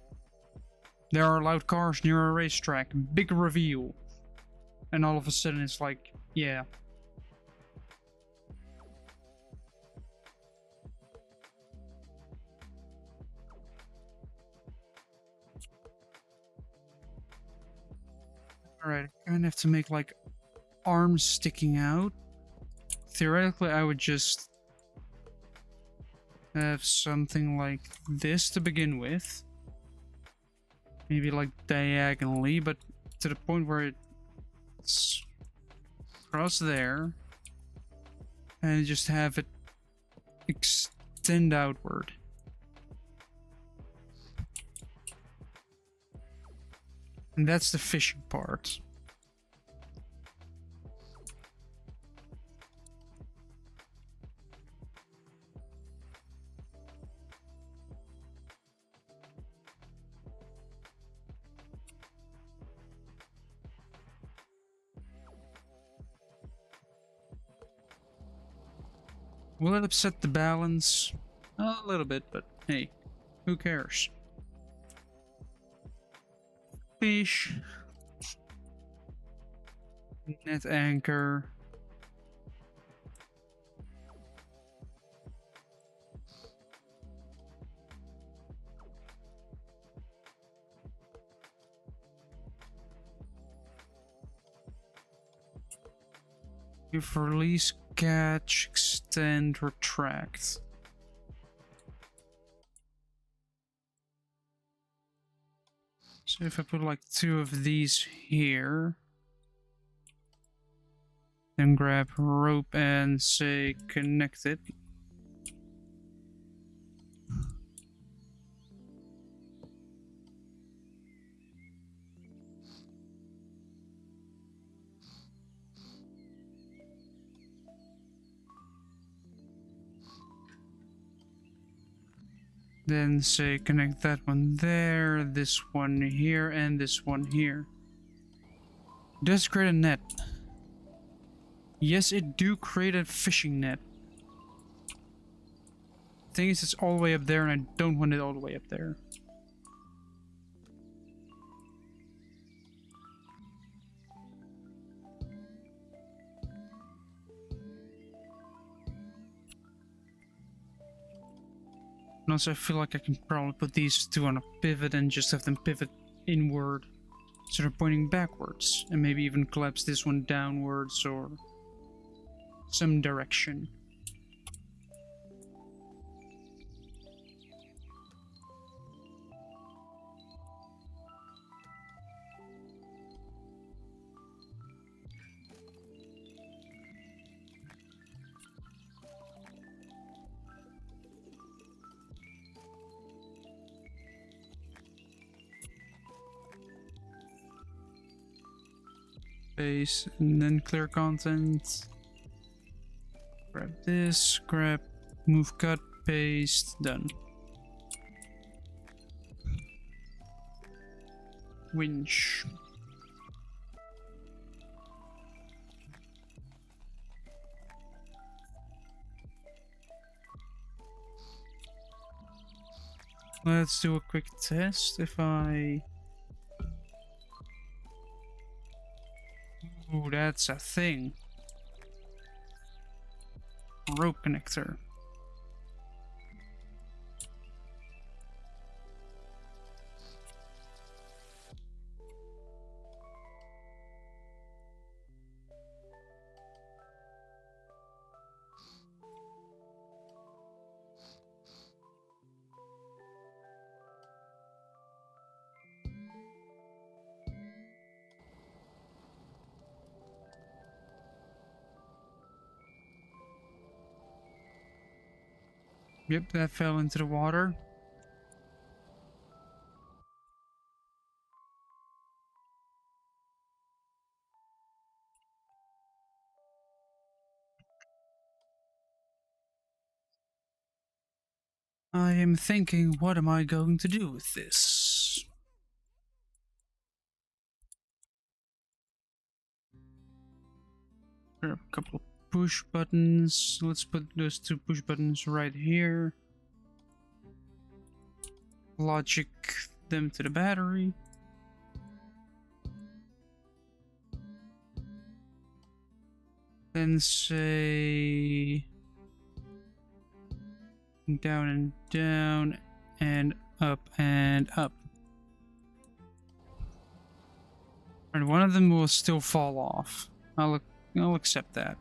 There are loud cars near a racetrack. Big reveal. And all of a sudden it's like, yeah. Alright, I kind of have to make like arms sticking out. Theoretically, I would just have something like this to begin with. Maybe like diagonally, but to the point where it's across there. And just have it extend outward. And that's the fishing part. Will it upset the balance? A little bit, but hey, who cares? Fish. Net anchor. If release, catch, extend, retract. So if I put like 2 of these here, then grab rope and say connect it. Then say connect that one there, this one here, and this one here. Does create a net. Yes, it do create a fishing net. Thing is, it's all the way up there, and I don't want it all the way up there. And also, I feel like I can probably put these two on a pivot and just have them pivot inward. So they're pointing backwards. And maybe even collapse this one downwards or some direction. Paste, and then clear content. Grab this, grab, move, cut, paste, done. Winch. Let's do a quick test. If I... Ooh, that's a thing. Rope connector. Yep, that fell into the water. I am thinking, what am I going to do with this? Grab a couple of push buttons. Let's put those 2 push buttons right here. Logic them to the battery. Then say down and down and up and up. And one of them will still fall off. I'll accept that.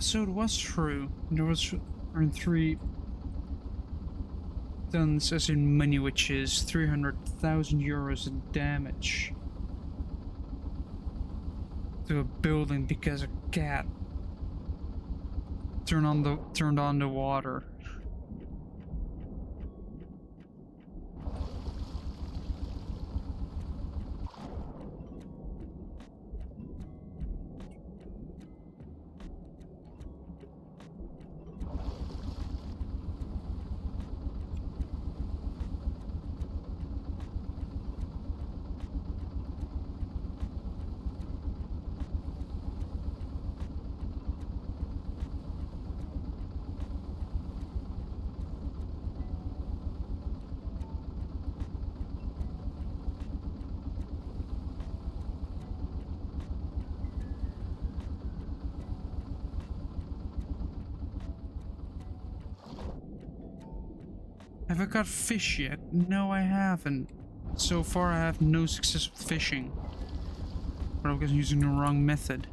So it was true. There was earned 3 tons as in money, which is 300,000 euros in damage to a building because a cat turned on the water. Have I got fish yet? No, I haven't. So far, I have no success with fishing. But I was using the wrong method.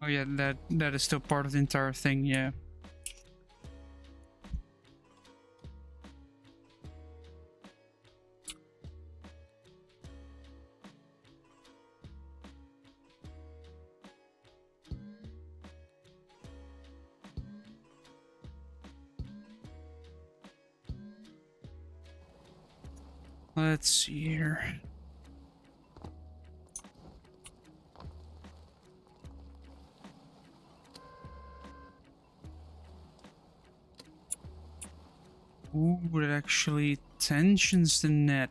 Oh yeah, that is still part of the entire thing, yeah. Let's see here. Ooh, it actually tensions the net.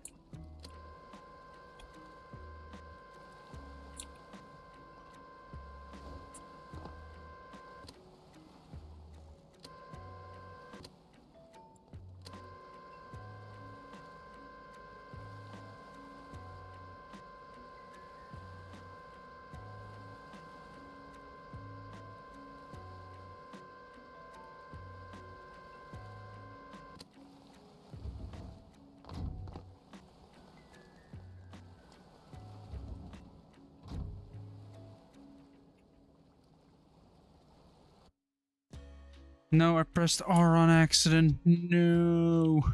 No, I pressed R on accident. No.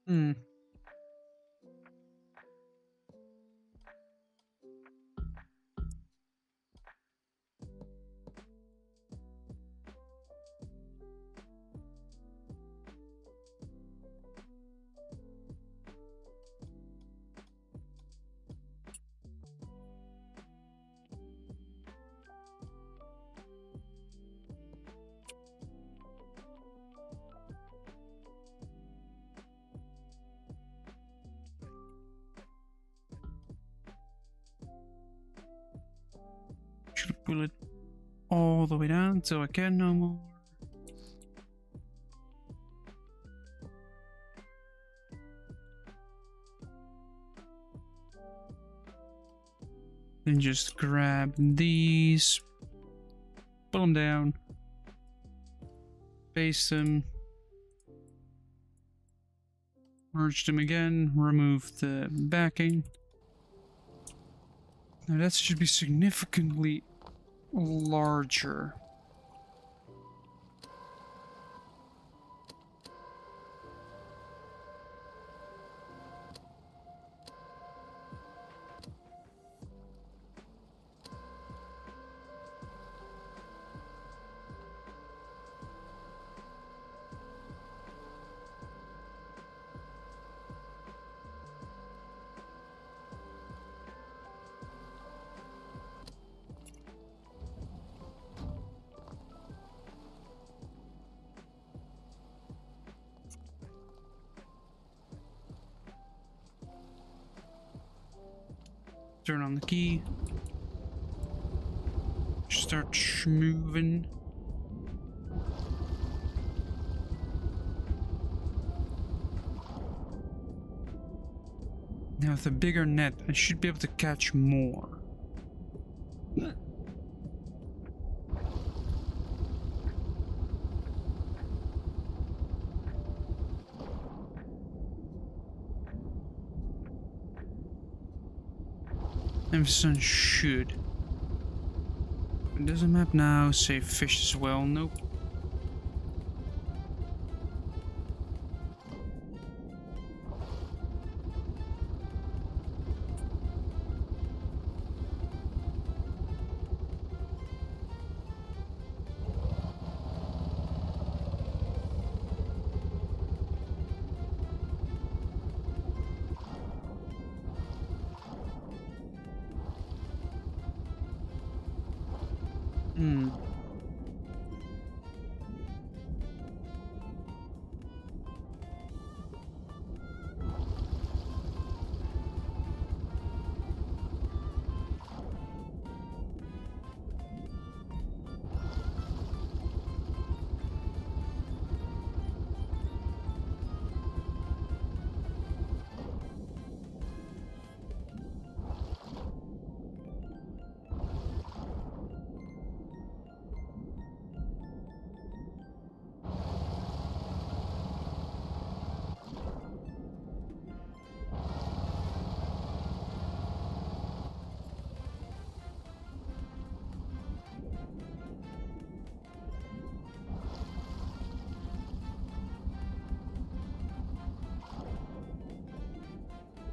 Hmm. Should pull it all the way down so I can no more. Then just grab these, pull them down, paste them, merge them again, remove the backing. Now that should be significantly larger. Turn on the key. Start moving. Now with a bigger net, I should be able to catch more. Emphasis on should. Does a map now say fish as well? Nope.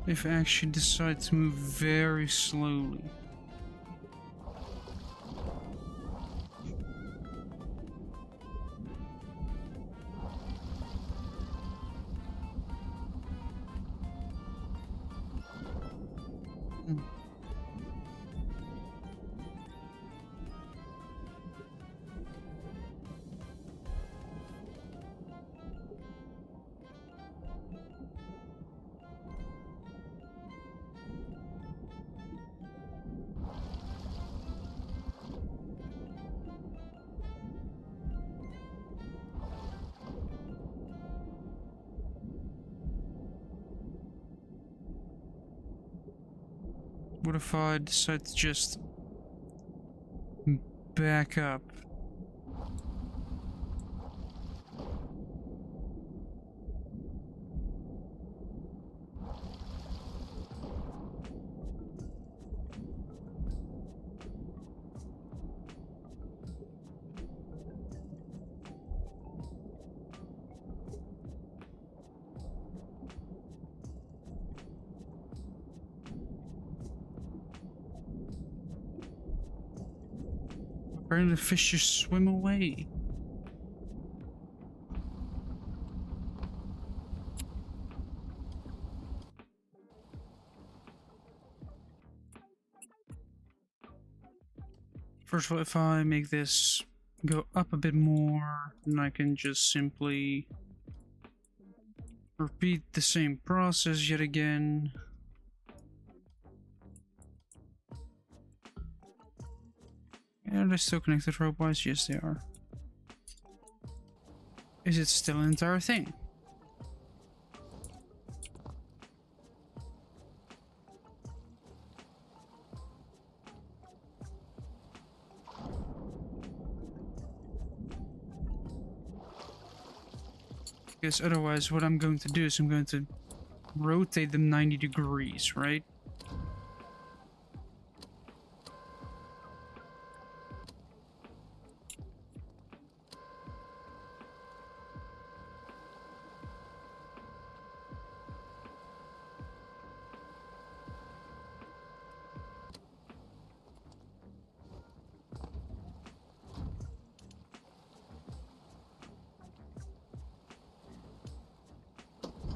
If I actually decide to move very slowly. What if I decide to just back up? Apparently the fish just swim away. First of all, if I make this go up a bit more, then I can just simply repeat the same process yet again. Are they still connected rope-wise? Yes, they are. Is it still an entire thing? Because otherwise what I'm going to do is I'm going to rotate them 90 degrees, right?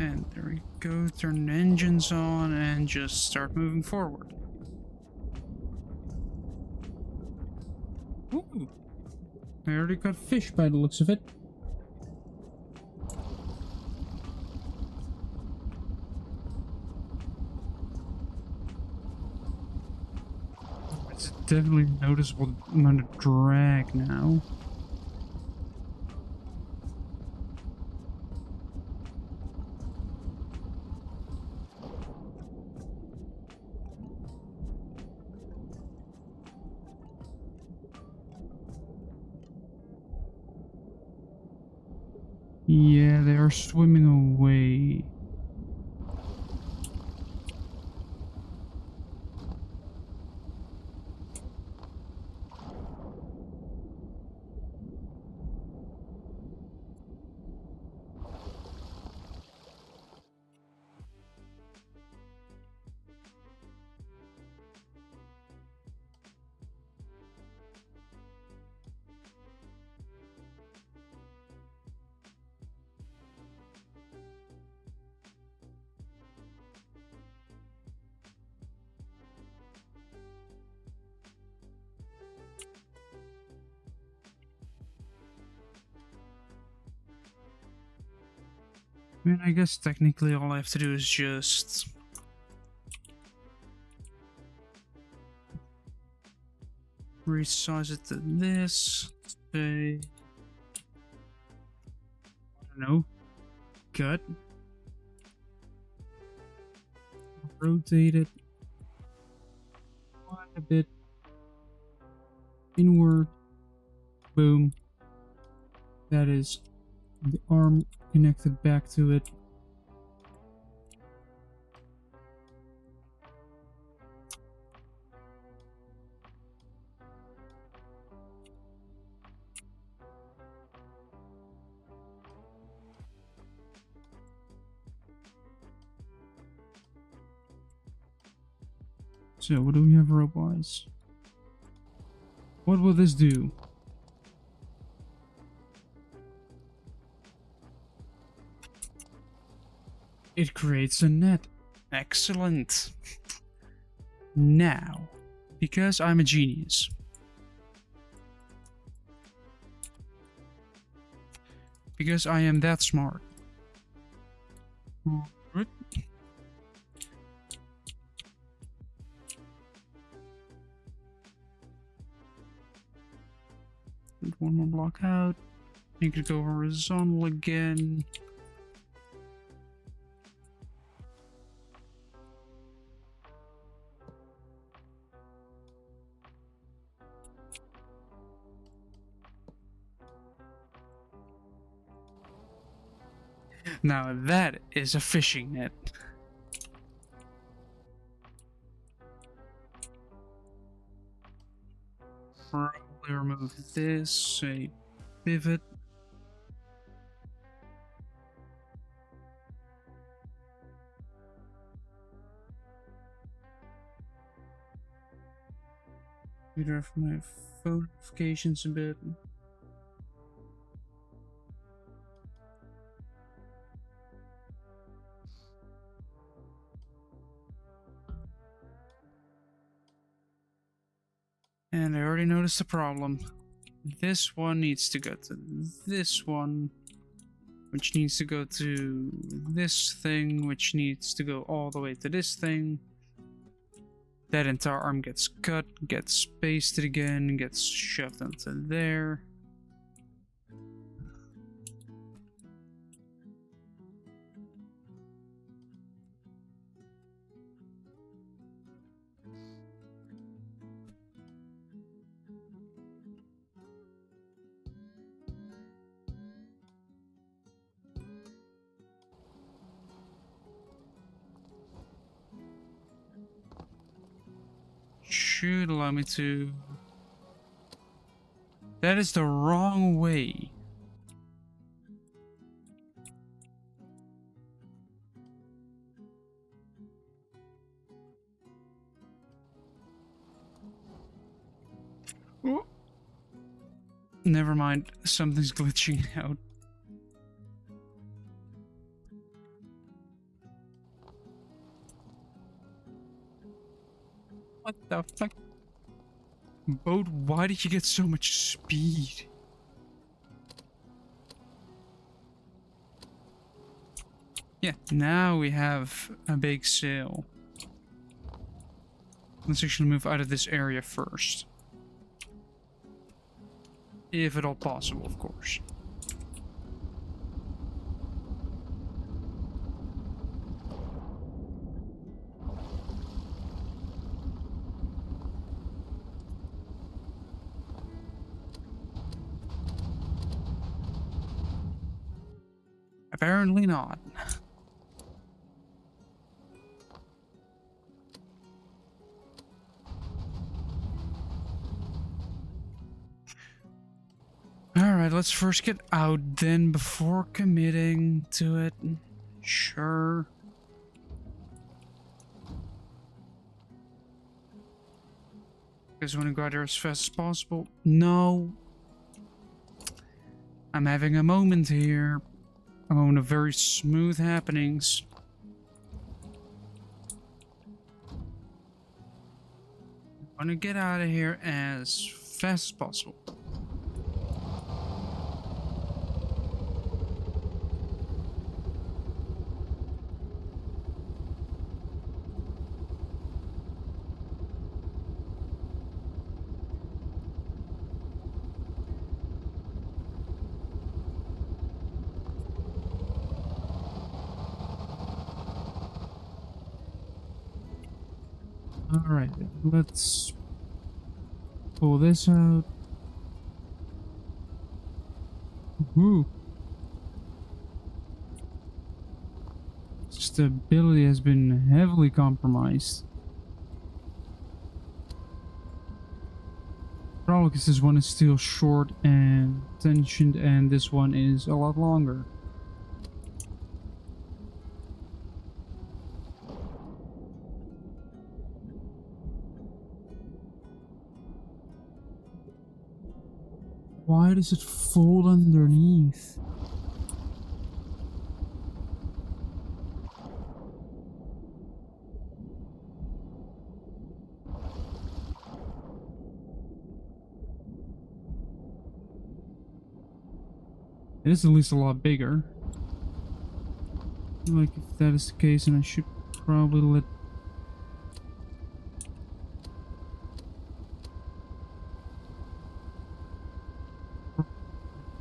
And there we go, turn the engines on and just start moving forward. Ooh, I already got fish by the looks of it. definitely noticeable amount of drag now. Yeah, they are swimming away. I mean, I guess technically all I have to do is just resize it to this. Say, I don't know, cut, rotate it quite a bit inward. Boom. That is the arm connected back to it. So what do we have rope-wise? What will this do? It creates a net. Excellent. Now, because I'm a genius, because I am that smart. One more block out. You could go horizontal again. Now that is a fishing net. Probably remove this, a pivot. Redraft my phone notifications a bit. And I already noticed the problem. This one needs to go to this one, which needs to go to this thing, which needs to go all the way to this thing. That entire arm gets cut, gets pasted again, gets shoved into there. Should allow me to... That is the wrong way. Oh. Never mind, something's glitching out. What the fuck? Boat, why did you get so much speed? Yeah, now we have a big sail. Let's actually move out of this area first. If at all possible, of course. Apparently not. Alright, let's first get out then before committing to it. Sure. You guys want to go out there as fast as possible? No. I'm having a moment here. A moment of very smooth happenings. I want to get out of here as fast as possible. Alright, let's pull this out. Woohoo! Stability has been heavily compromised. Probably because this one is still short and tensioned, and this one is a lot longer. Why does it fold underneath? It is at least a lot bigger. Like, if that is the case, then I should probably let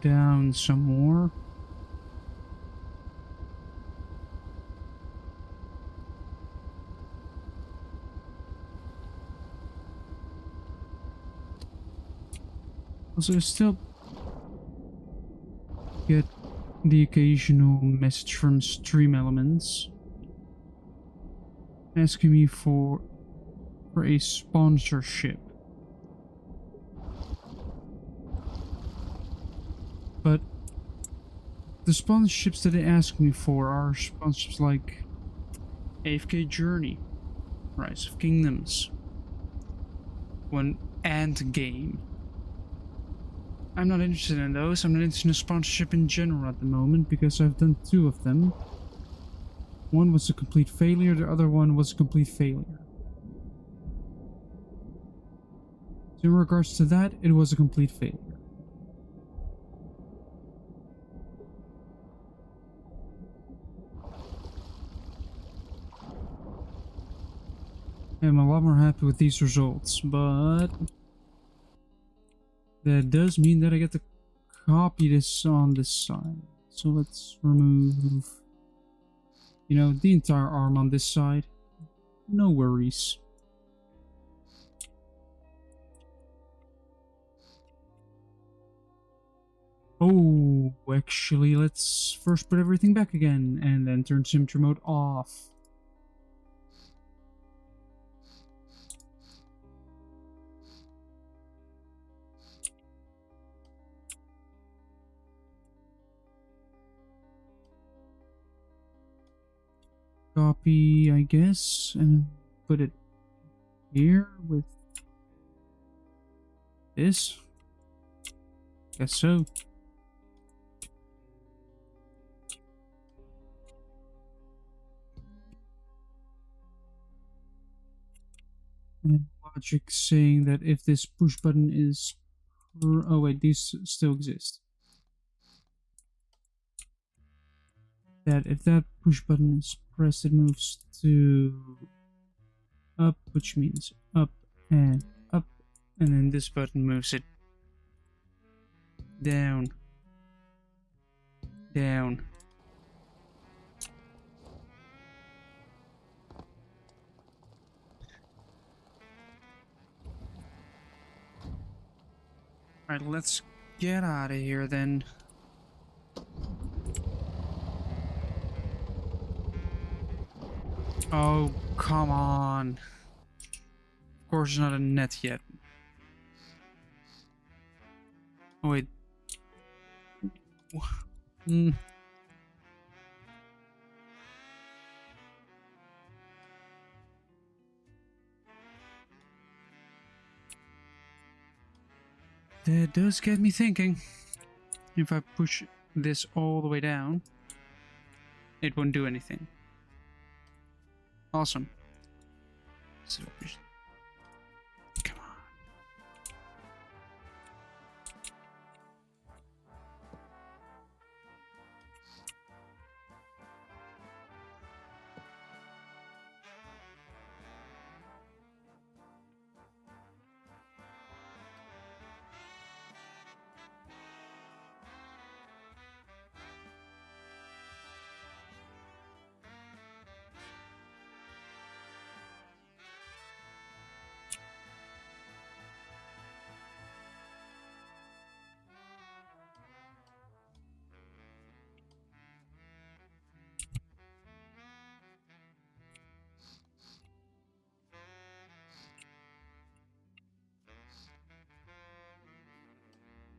down some more. Also, I still get the occasional message from stream elements asking me for a sponsorship. But the sponsorships that they ask me for are sponsorships like AFK Journey, Rise of Kingdoms, one and game. I'm not interested in those. I'm not interested in sponsorship in general at the moment because I've done 2 of them. One was a complete failure, the other one was a complete failure. So in regards to that, it was a complete failure. I'm a lot more happy with these results, but that does mean that I get to copy this on this side. So let's remove, you know, the entire arm on this side. No worries. Oh, actually, let's first put everything back again and then turn temperature mode off. Copy, I guess, and put it here with this. Guess so. And logic saying that if this push button is... Oh wait, these still exist. That if that push button is pressed, it moves to up, which means up, and then this button moves it down, down. Alright, let's get out of here then. Oh, come on. Of course, there's not a net yet. Oh, wait. Mm. That does get me thinking. If I push this all the way down, it won't do anything. Awesome. So, come on.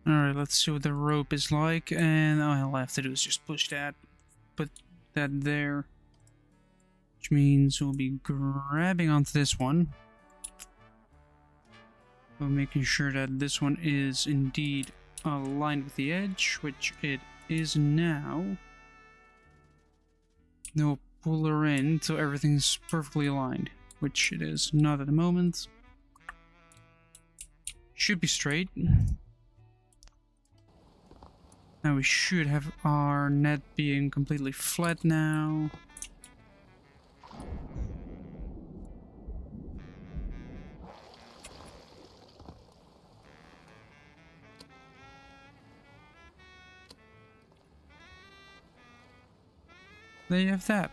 Alright, let's see what the rope is like, and all I have to do is just push that, put that there, which means we'll be grabbing onto this one, but making sure that this one is indeed aligned with the edge, which it is now. Then we'll pull her in until everything's perfectly aligned, which it is not at the moment. Should be straight. Now we should have our net being completely flat now. There you have that.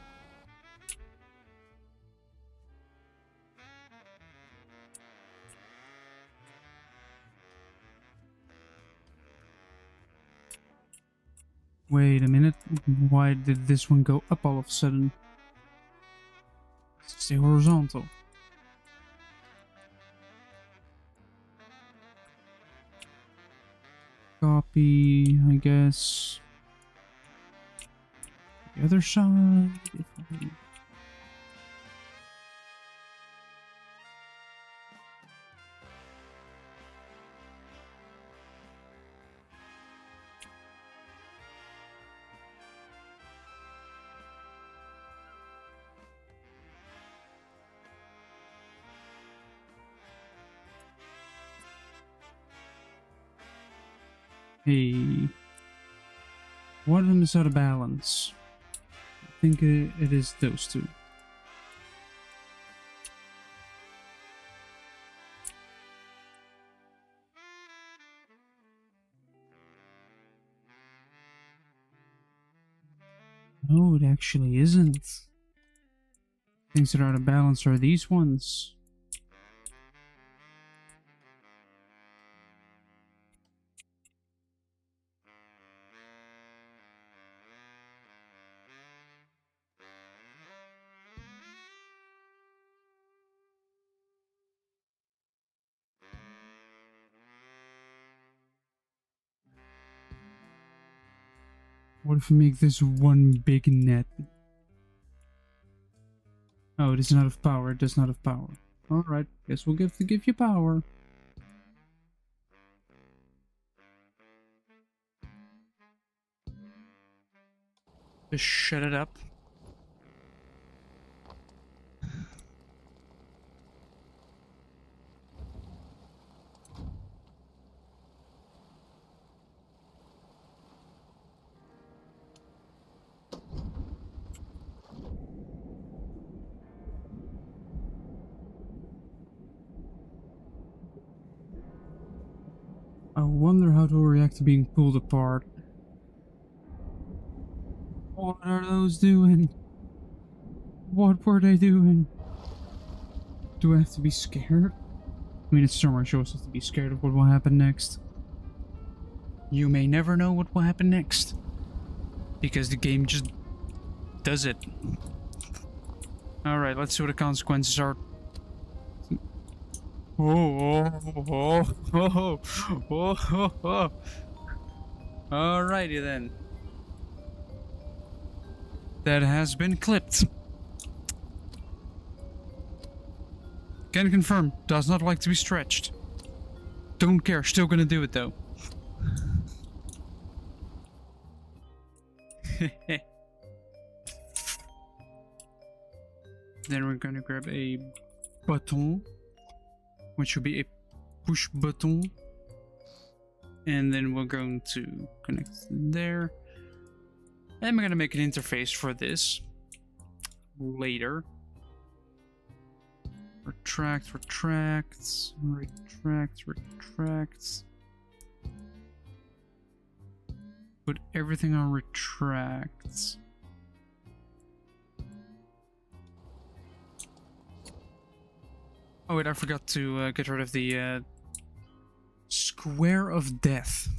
Wait a minute, why did this one go up all of a sudden? Stay horizontal. Copy, I guess. The other side. If I... Hey, one of them is out of balance. I think it is those two. No, it actually isn't. Things that are out of balance are these ones. What if we make this one big net? Oh, it is not of power. It does not have power. Alright, guess we'll give you power. Just shut it up. I wonder how they'll react to being pulled apart. What are those doing? What were they doing? Do I have to be scared? I mean, it's Stormwatch, you also have to be scared of what will happen next. You may never know what will happen next. Because the game just does it. Alright, let's see what the consequences are. Alrighty then. That has been clipped. Can confirm, does not like to be stretched. Don't care, still gonna do it though. Then we're gonna grab a button, which will be a push button. And then we're going to connect there. And we're gonna make an interface for this later. Retract, retract, retract, retract. Put everything on retract. Oh wait, I forgot to get rid of the Square of Death.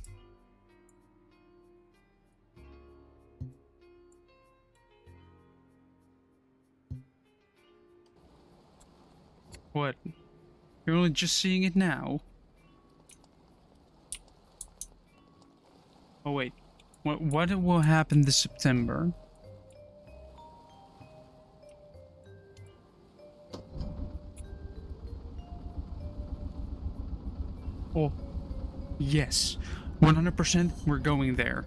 What? You're only just seeing it now? Oh wait, what will happen this September? Oh, yes, 100% we're going there.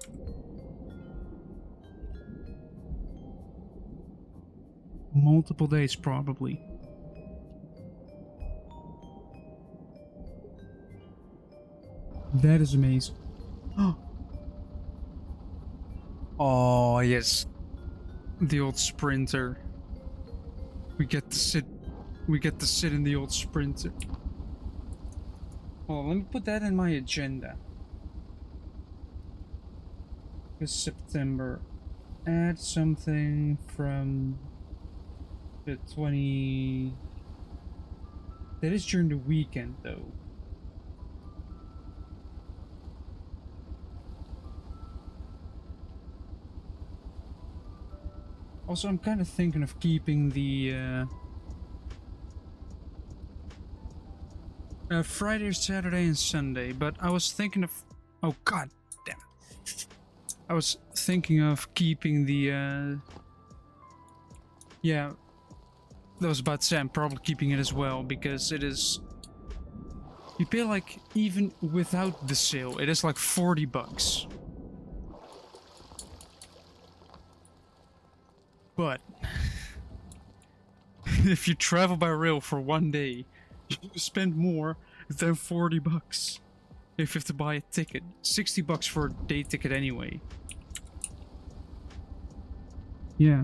Multiple days probably. That is amazing. Oh yes, the old Sprinter. We get to sit in the old Sprinter. Oh, let me put that in my agenda. This September, add something from the 20. That is during the weekend though. Also, I'm kind of thinking of keeping the Friday, Saturday, and Sunday, but I was thinking of... Oh, god damn it. I was thinking of keeping the... Yeah, that was about to say, I'm probably keeping it as well, because it is... You pay like, even without the sale, it is like $40. But if you travel by rail for one day, you spend more than $40 if you have to buy a ticket. $60 for a day ticket anyway. Yeah.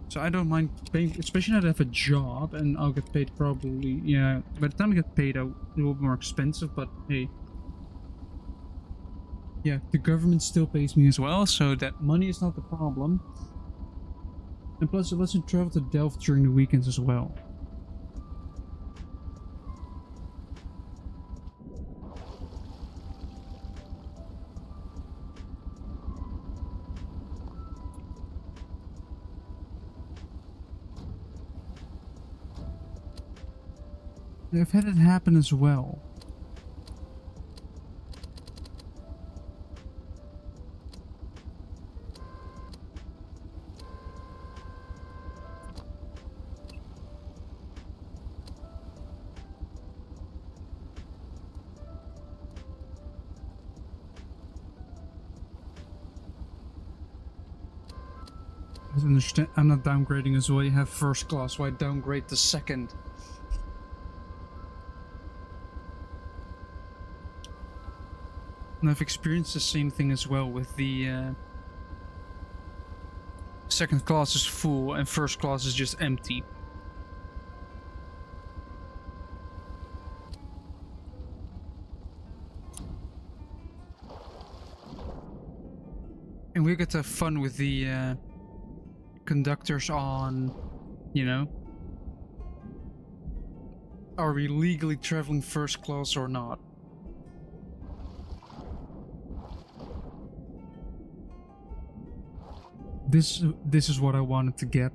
So I don't mind paying, especially now that I have a job and I'll get paid probably, yeah, by the time I get paid it will be more expensive, but hey. Yeah, the government still pays me as well, so that money is not the problem. And plus, it lets me travel to Delft during the weekends as well. I've had it happen as well. I understand. I'm not downgrading as well. You have first class. Why downgrade the second? And I've experienced the same thing as well with the second class is full and first class is just empty. And we get to have fun with the conductors on, you know, are we legally traveling first class or not? This is what I wanted to get.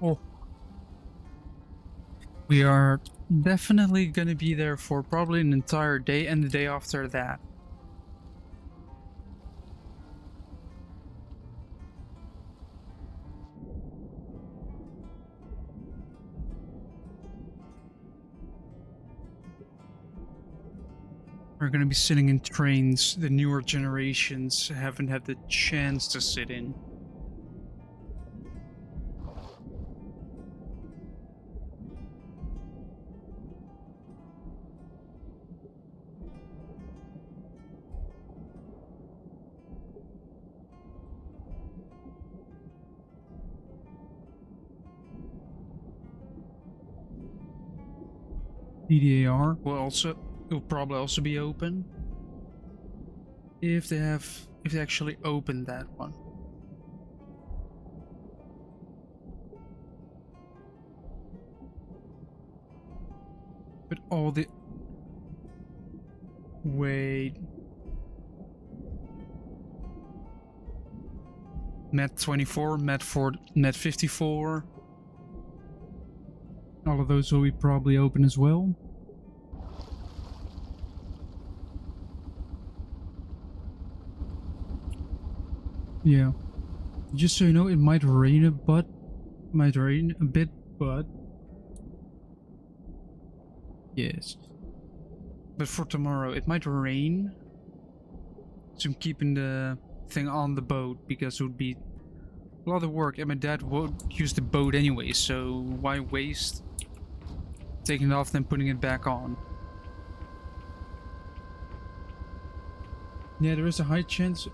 Oh. We are definitely gonna be there for probably an entire day and the day after that. We're gonna be sitting in trains the newer generations haven't had the chance to sit in. DDAR will probably also be open if they actually open that one. But all the wait, Met 24, Met 54. All of those will be probably open as well. Yeah. Just so you know, it might rain a bit, but yes. But for tomorrow, it might rain. So I'm keeping the thing on the boat because it would be a lot of work, and my dad won't use the boat anyway, so why waste taking it off then putting it back on? Yeah, there is a high chance.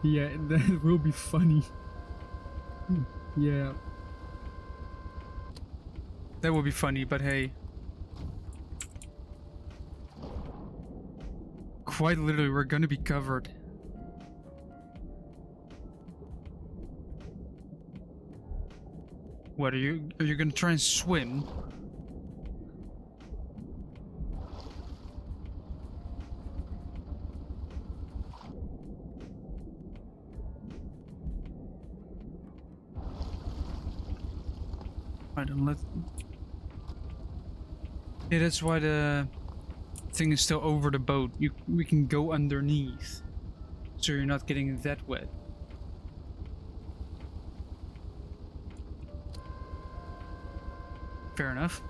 Yeah, that will be funny. Yeah. That will be funny, but hey. Quite literally, we're gonna be covered. What are you gonna try and swim? I don't let. Yeah, that's why the thing is still over the boat. We can go underneath, so you're not getting that wet. Fair enough.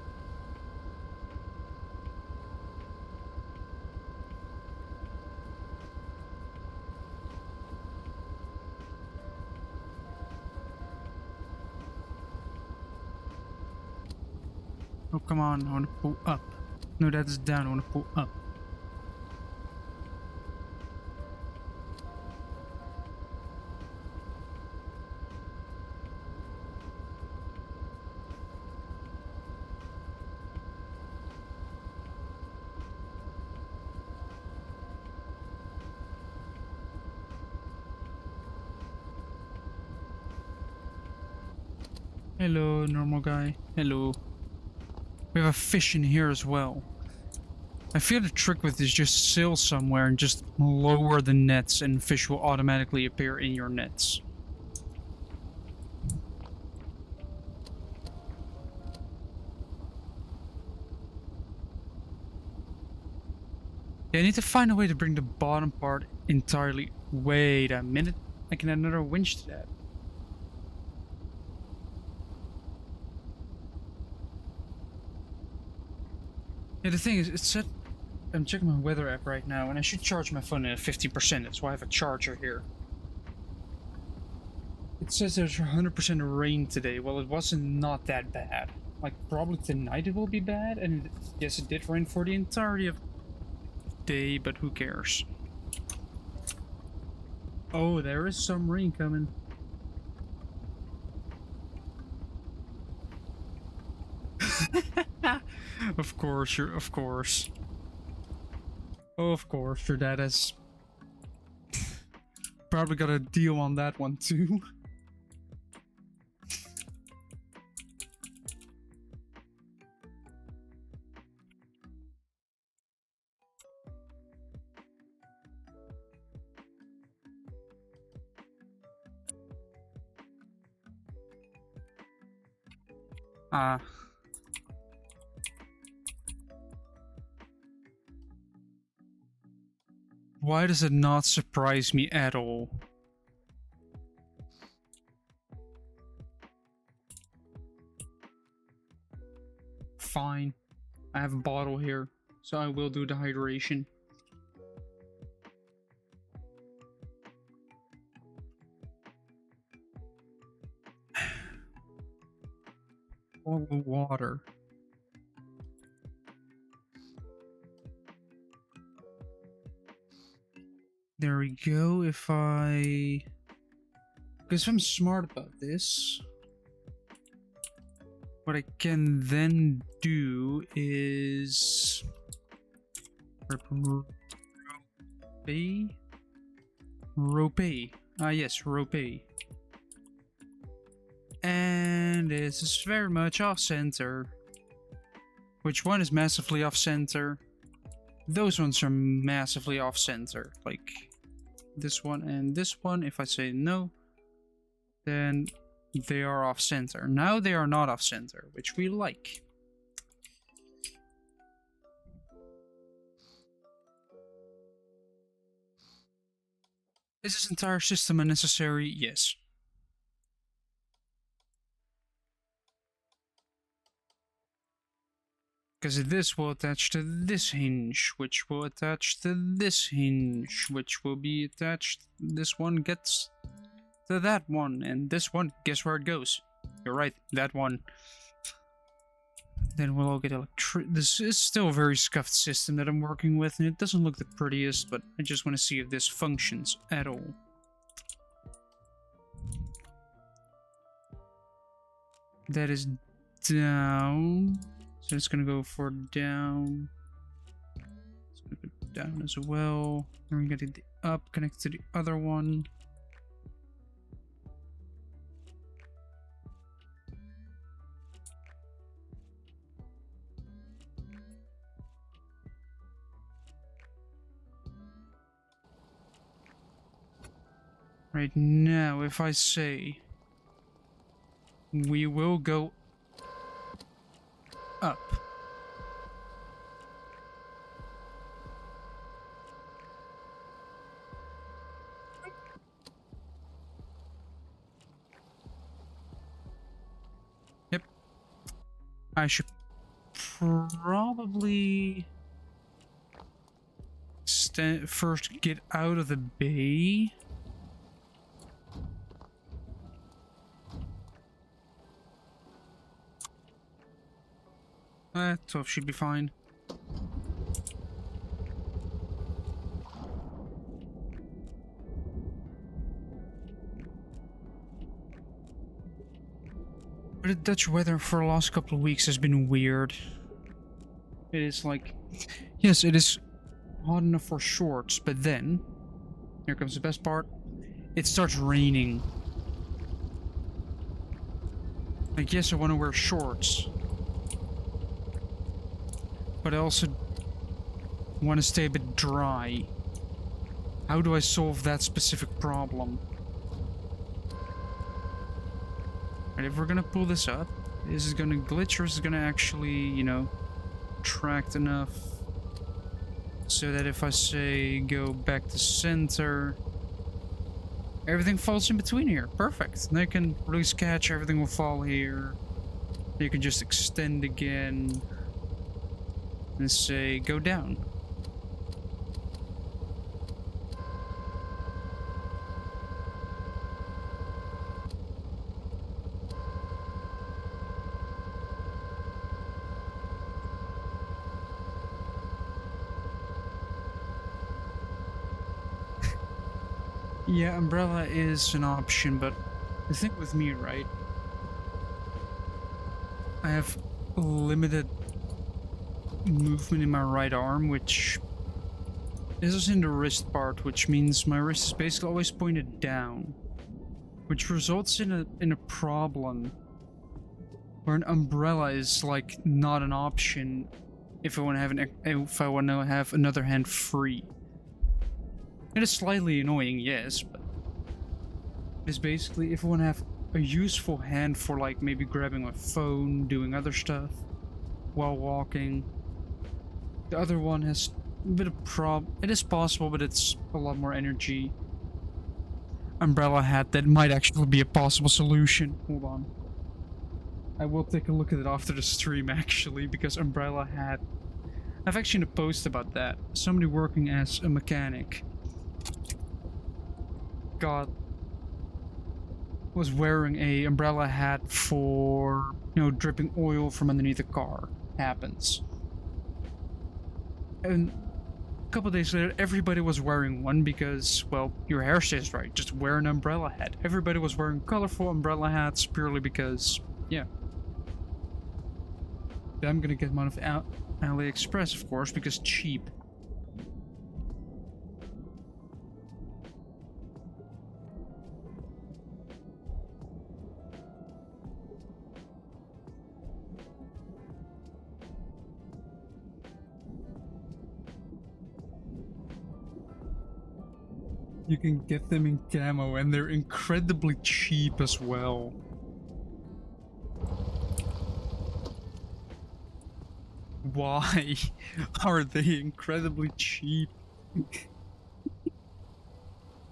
Oh, come on, I want to pull up. No, that is down, I want to pull up. Hello, normal guy. Hello. We have a fish in here as well. I feel the trick with this is just sail somewhere and just lower the nets and fish will automatically appear in your nets. Yeah, I need to find a way to bring the bottom part entirely. Wait a minute. I can add another winch to that. Yeah, the thing is, it's set. I'm checking my weather app right now, and I should charge my phone at 50%. That's why I have a charger here. It says there's 100% rain today. Well, it wasn't not that bad. Like, probably tonight it will be bad, and yes, it did rain for the entirety of the day, but who cares? Oh, there is some rain coming. Of course, of course. Oh, of course, your dad has probably got a deal on that one too. Ah. Why does it not surprise me at all? Fine. I have a bottle here, so I will do the hydration. All the water. There we go. If I... Because if I'm smart about this, what I can then do is... Rope. Ah, yes, rope. And this is very much off-center. Which one is massively off-center? Those ones are massively off-center. Like, this one and this one. If I say no, then they are off-center. Now they are not off-center, which we like. Is this entire system unnecessary? Yes. Because this will attach to this hinge, which will attach to this hinge, which will be attached. This one gets to that one, and this one, guess where it goes? You're right, that one. Then we'll all get This is still a very scuffed system that I'm working with, and it doesn't look the prettiest, but I just want to see if this functions at all. That is down. So it's gonna go for down. It's gonna go down as well. And we're gonna get the up, connect to the other one. Right now, if I say we will go up. Yep. I should probably first get out of the bay. That 12 should be fine. But the Dutch weather for the last couple of weeks has been weird. It is like... Yes, it is hot enough for shorts, but then... Here comes the best part. It starts raining. Like, yes, I want to wear shorts. But I also want to stay a bit dry. How do I solve that specific problem? And if we're gonna pull this up, is it gonna glitch or is it gonna actually, you know, tract enough so that if I say go back to center, everything falls in between here? Perfect. And I can release catch, everything will fall here. You can just extend again. And say, go down. Yeah, umbrella is an option, but the thing with me, right? I have limited movement in my right arm, which is in the wrist part, which means my wrist is basically always pointed down, which results in a problem where an umbrella is like not an option if I want to have another hand free. It is slightly annoying, yes, but it's basically if I want to have a useful hand for like maybe grabbing my phone, doing other stuff while walking. The other one has a bit of it is possible, but it's a lot more energy. Umbrella hat, that might actually be a possible solution. Hold on. I will take a look at it after the stream actually, because umbrella hat. I've actually seen a post about that. Somebody working as a mechanic was wearing a umbrella hat for, you know, dripping oil from underneath the car. Happens. And a couple days later, everybody was wearing one because, well, your hair says right, just wear an umbrella hat. Everybody was wearing colorful umbrella hats purely because, yeah. Then I'm gonna get one of AliExpress, of course, because cheap. You can get them in camo and they're incredibly cheap as well. Why are they incredibly cheap?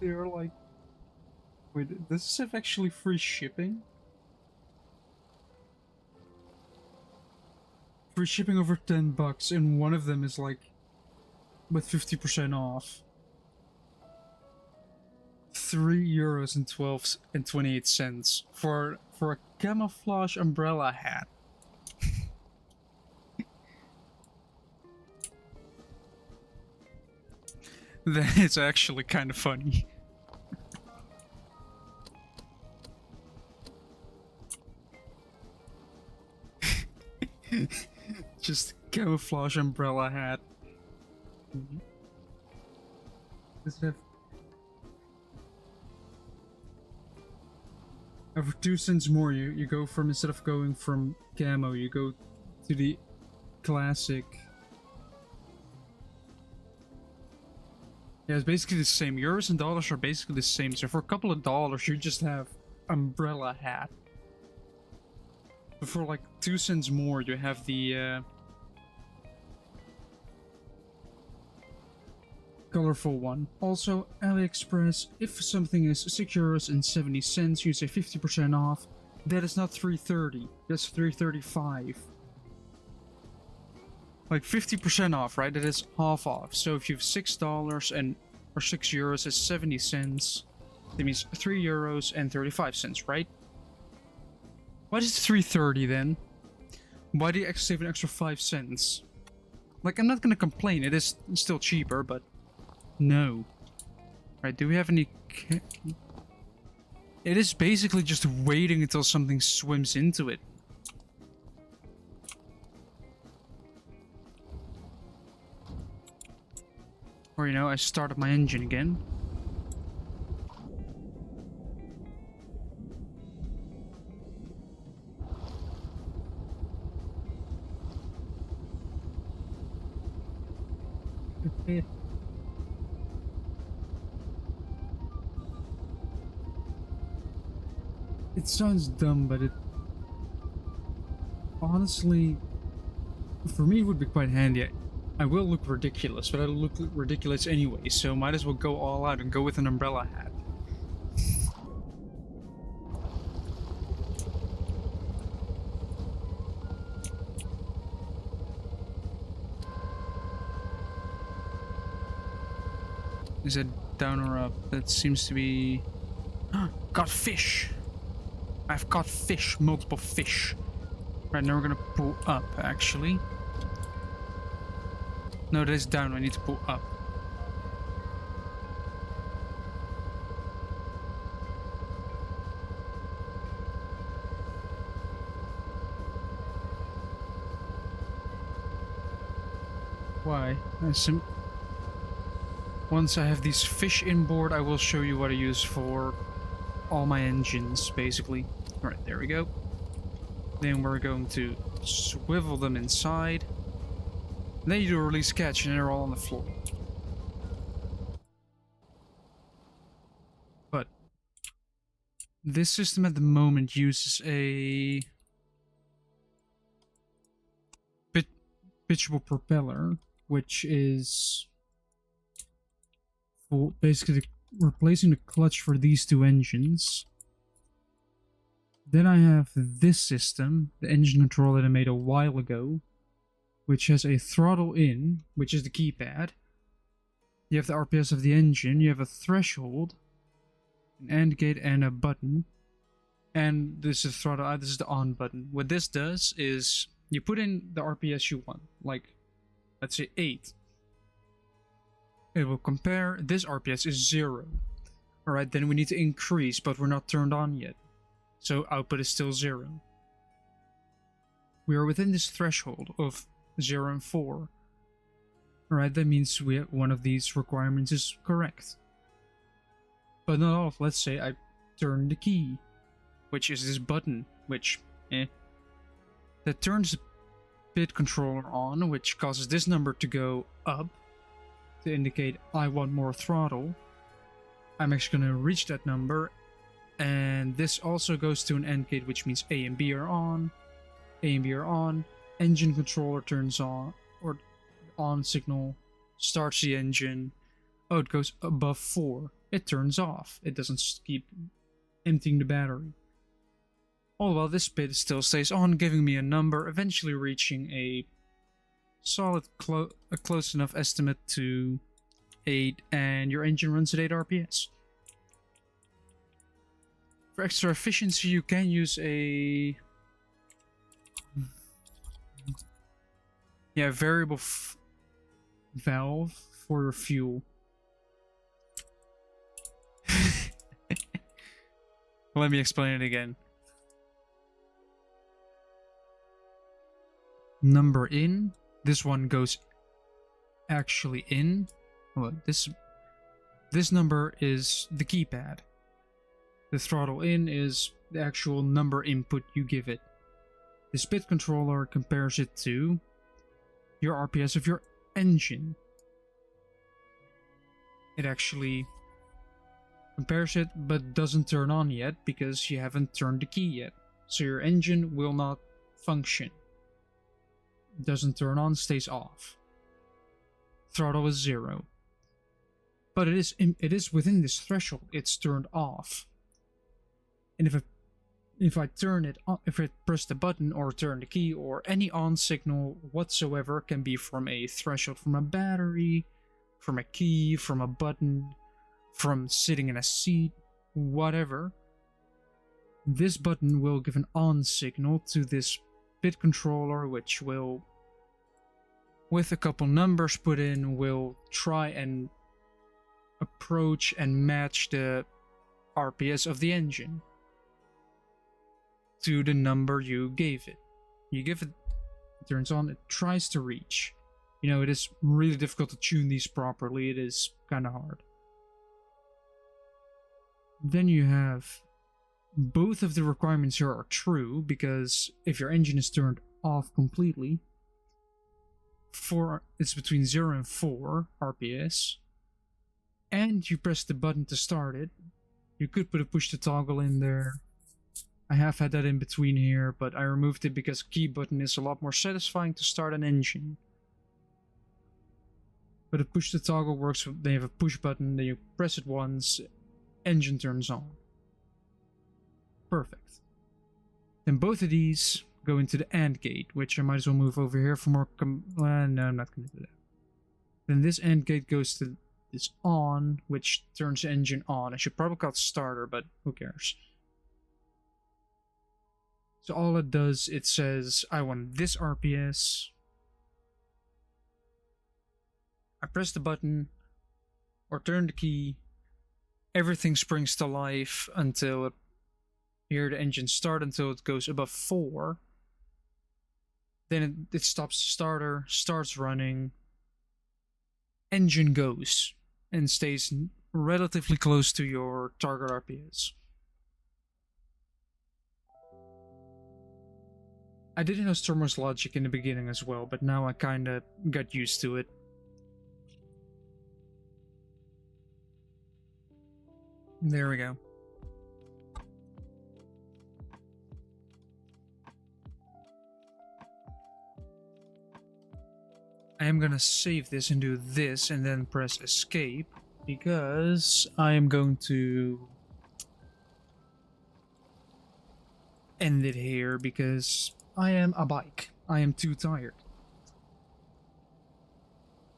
They're like... Wait, does this have actually free shipping? Free shipping over 10 bucks, and one of them is like with 50% off. €3 and 28 cents for a camouflage umbrella hat. That is actually kind of funny. Just camouflage umbrella hat. Does it have... For 2 cents more, you go from, instead of going from camo, you go to the classic. Yeah, it's basically the same. Euros and dollars are basically the same. So for a couple of dollars, you just have umbrella hat. But for like 2 cents more, you have the colorful one. Also, AliExpress, if something is €6 and 70 cents, you say 50% off. That is not $3.30. That's $3.35. Like 50% off, right? That is half off. So if you have $6 and or €6 is 70 cents, that means €3 and 35 cents, right? Why is it $3.30 then? Why do you save an extra 5 cents? Like, I'm not gonna complain. It is still cheaper, but no. Right? Do we have any? It is basically just waiting until something swims into it. Or, you know, I started my engine again. It sounds dumb, but it... honestly, for me, it would be quite handy. I will look ridiculous, but I look ridiculous anyway, so might as well go all out and go with an umbrella hat. Is it down or up? That seems to be... got fish! I've got fish, multiple fish. Right, now we're gonna pull up, actually. No, that is down. I need to pull up. Why? Once I have these fish inboard, I will show you what I use for all my engines, basically. Alright, there we go. Then we're going to swivel them inside. Then you do a release catch and they're all on the floor. But this system at the moment uses a pitchable propeller, which is for basically replacing the clutch for these two engines. Then I have this system, the engine control that I made a while ago, which has a throttle in, which is the keypad. You have the RPS of the engine, you have a threshold, an AND gate, and a button. And this is throttle out, this is the on button. What this does is you put in the RPS you want, like let's say 8. It will compare, this RPS is 0. Alright, then we need to increase, but we're not turned on yet. So output is still 0. We are within this threshold of 0 and 4. Alright, that means one of these requirements is correct. But not all. Let's say I turn the key, which is this button, which, that turns the pit controller on, which causes this number to go up to indicate I want more throttle. I'm actually going to reach that number, and this also goes to an AND gate, which means A and B are on. A and B are on. Engine controller turns on, or on signal starts the engine. Oh, it goes above 4. It turns off. It doesn't keep emptying the battery. All while this bit still stays on, giving me a number, eventually reaching a solid, a close enough estimate to 8, and your engine runs at 8 RPS. For extra efficiency, you can use a variable valve for your fuel. Let me explain it again. Number in, this one goes actually in. Well, this number is the keypad. The throttle in is the actual number input you give it. The pit controller compares it to your RPS of your engine. It actually compares it, but doesn't turn on yet because you haven't turned the key yet. So your engine will not function. Doesn't turn on, stays off. Throttle is 0. But it is within this threshold. It's turned off. And if I turn it on, if I press the button or turn the key or any on signal whatsoever, can be from a threshold from a battery, from a key, from a button, from sitting in a seat, whatever. This button will give an on signal to this pit controller, which will, with a couple numbers put in, will try and approach and match the RPS of the engine to the number you gave it. You give it, it turns on, it tries to reach. You know, it is really difficult to tune these properly. It is kind of hard. Then you have both of the requirements here are true, because if your engine is turned off completely, it's between 0 and 4 RPS, and you press the button to start it. You could put a push to toggle in there. I have had that in between here, but I removed it because key button is a lot more satisfying to start an engine. But a push to toggle works, they have a push button, then you press it once, engine turns on. Perfect. Then both of these go into the AND gate, which I might as well move over here for more no, I'm not going to do that. Then this AND gate goes to this on, which turns the engine on. I should probably call it starter, but who cares? So all it does, it says, I want this RPS. I press the button, or turn the key. Everything springs to life until it, here the engine start until it goes above 4. Then it stops the starter, starts running, engine goes and stays relatively close to your target RPS. I didn't know Storm's logic in the beginning as well, but now I kinda got used to it. There we go. I am gonna save this and do this and then press escape because I am going to end it here because I am a bike. I am too tired.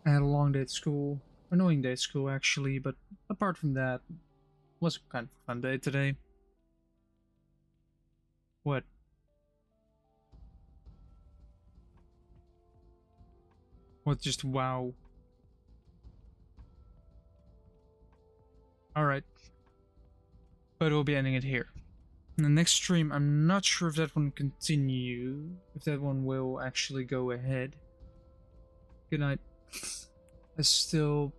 I had a long day at school, annoying day at school actually, but apart from that, it was a kind of fun day today. What? What just wow? Alright. But we'll be ending it here. In the next stream, I'm not sure if that one will continue, if that one will actually go ahead. Good night. I still...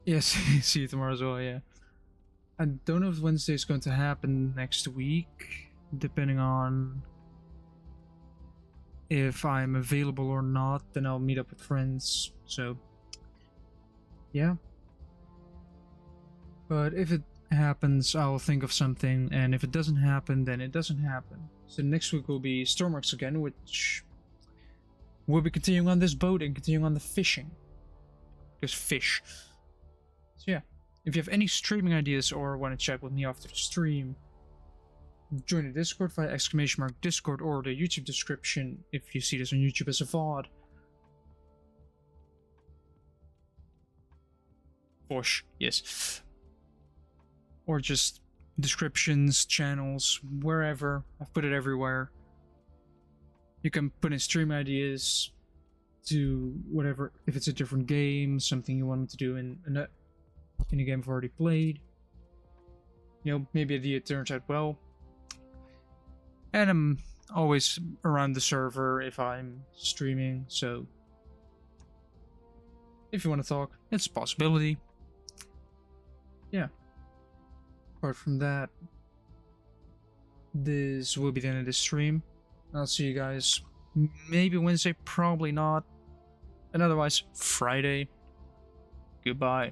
Yes, see you tomorrow as well, yeah. I don't know if Wednesday is going to happen next week, depending on if I'm available or not, then I'll meet up with friends, so... Yeah. But if it happens, I'll think of something, and if it doesn't happen, then it doesn't happen. So next week will be Stormworks again, which we'll be continuing on this boat and continuing on the fishing. Because fish. So yeah, if you have any streaming ideas or want to chat with me after the stream, join the Discord via !Discord or the YouTube description if you see this on YouTube as a VOD. Vosh, yes. Or just descriptions, channels, wherever. I've put it everywhere. You can put in stream ideas to whatever, if it's a different game, something you want me to do in a game I've already played. You know, maybe the idea turns out well. And I'm always around the server if I'm streaming, so if you want to talk, it's a possibility. Yeah. Apart from that, this will be the end of this stream. I'll see you guys maybe Wednesday, probably not. And otherwise, Friday. Goodbye.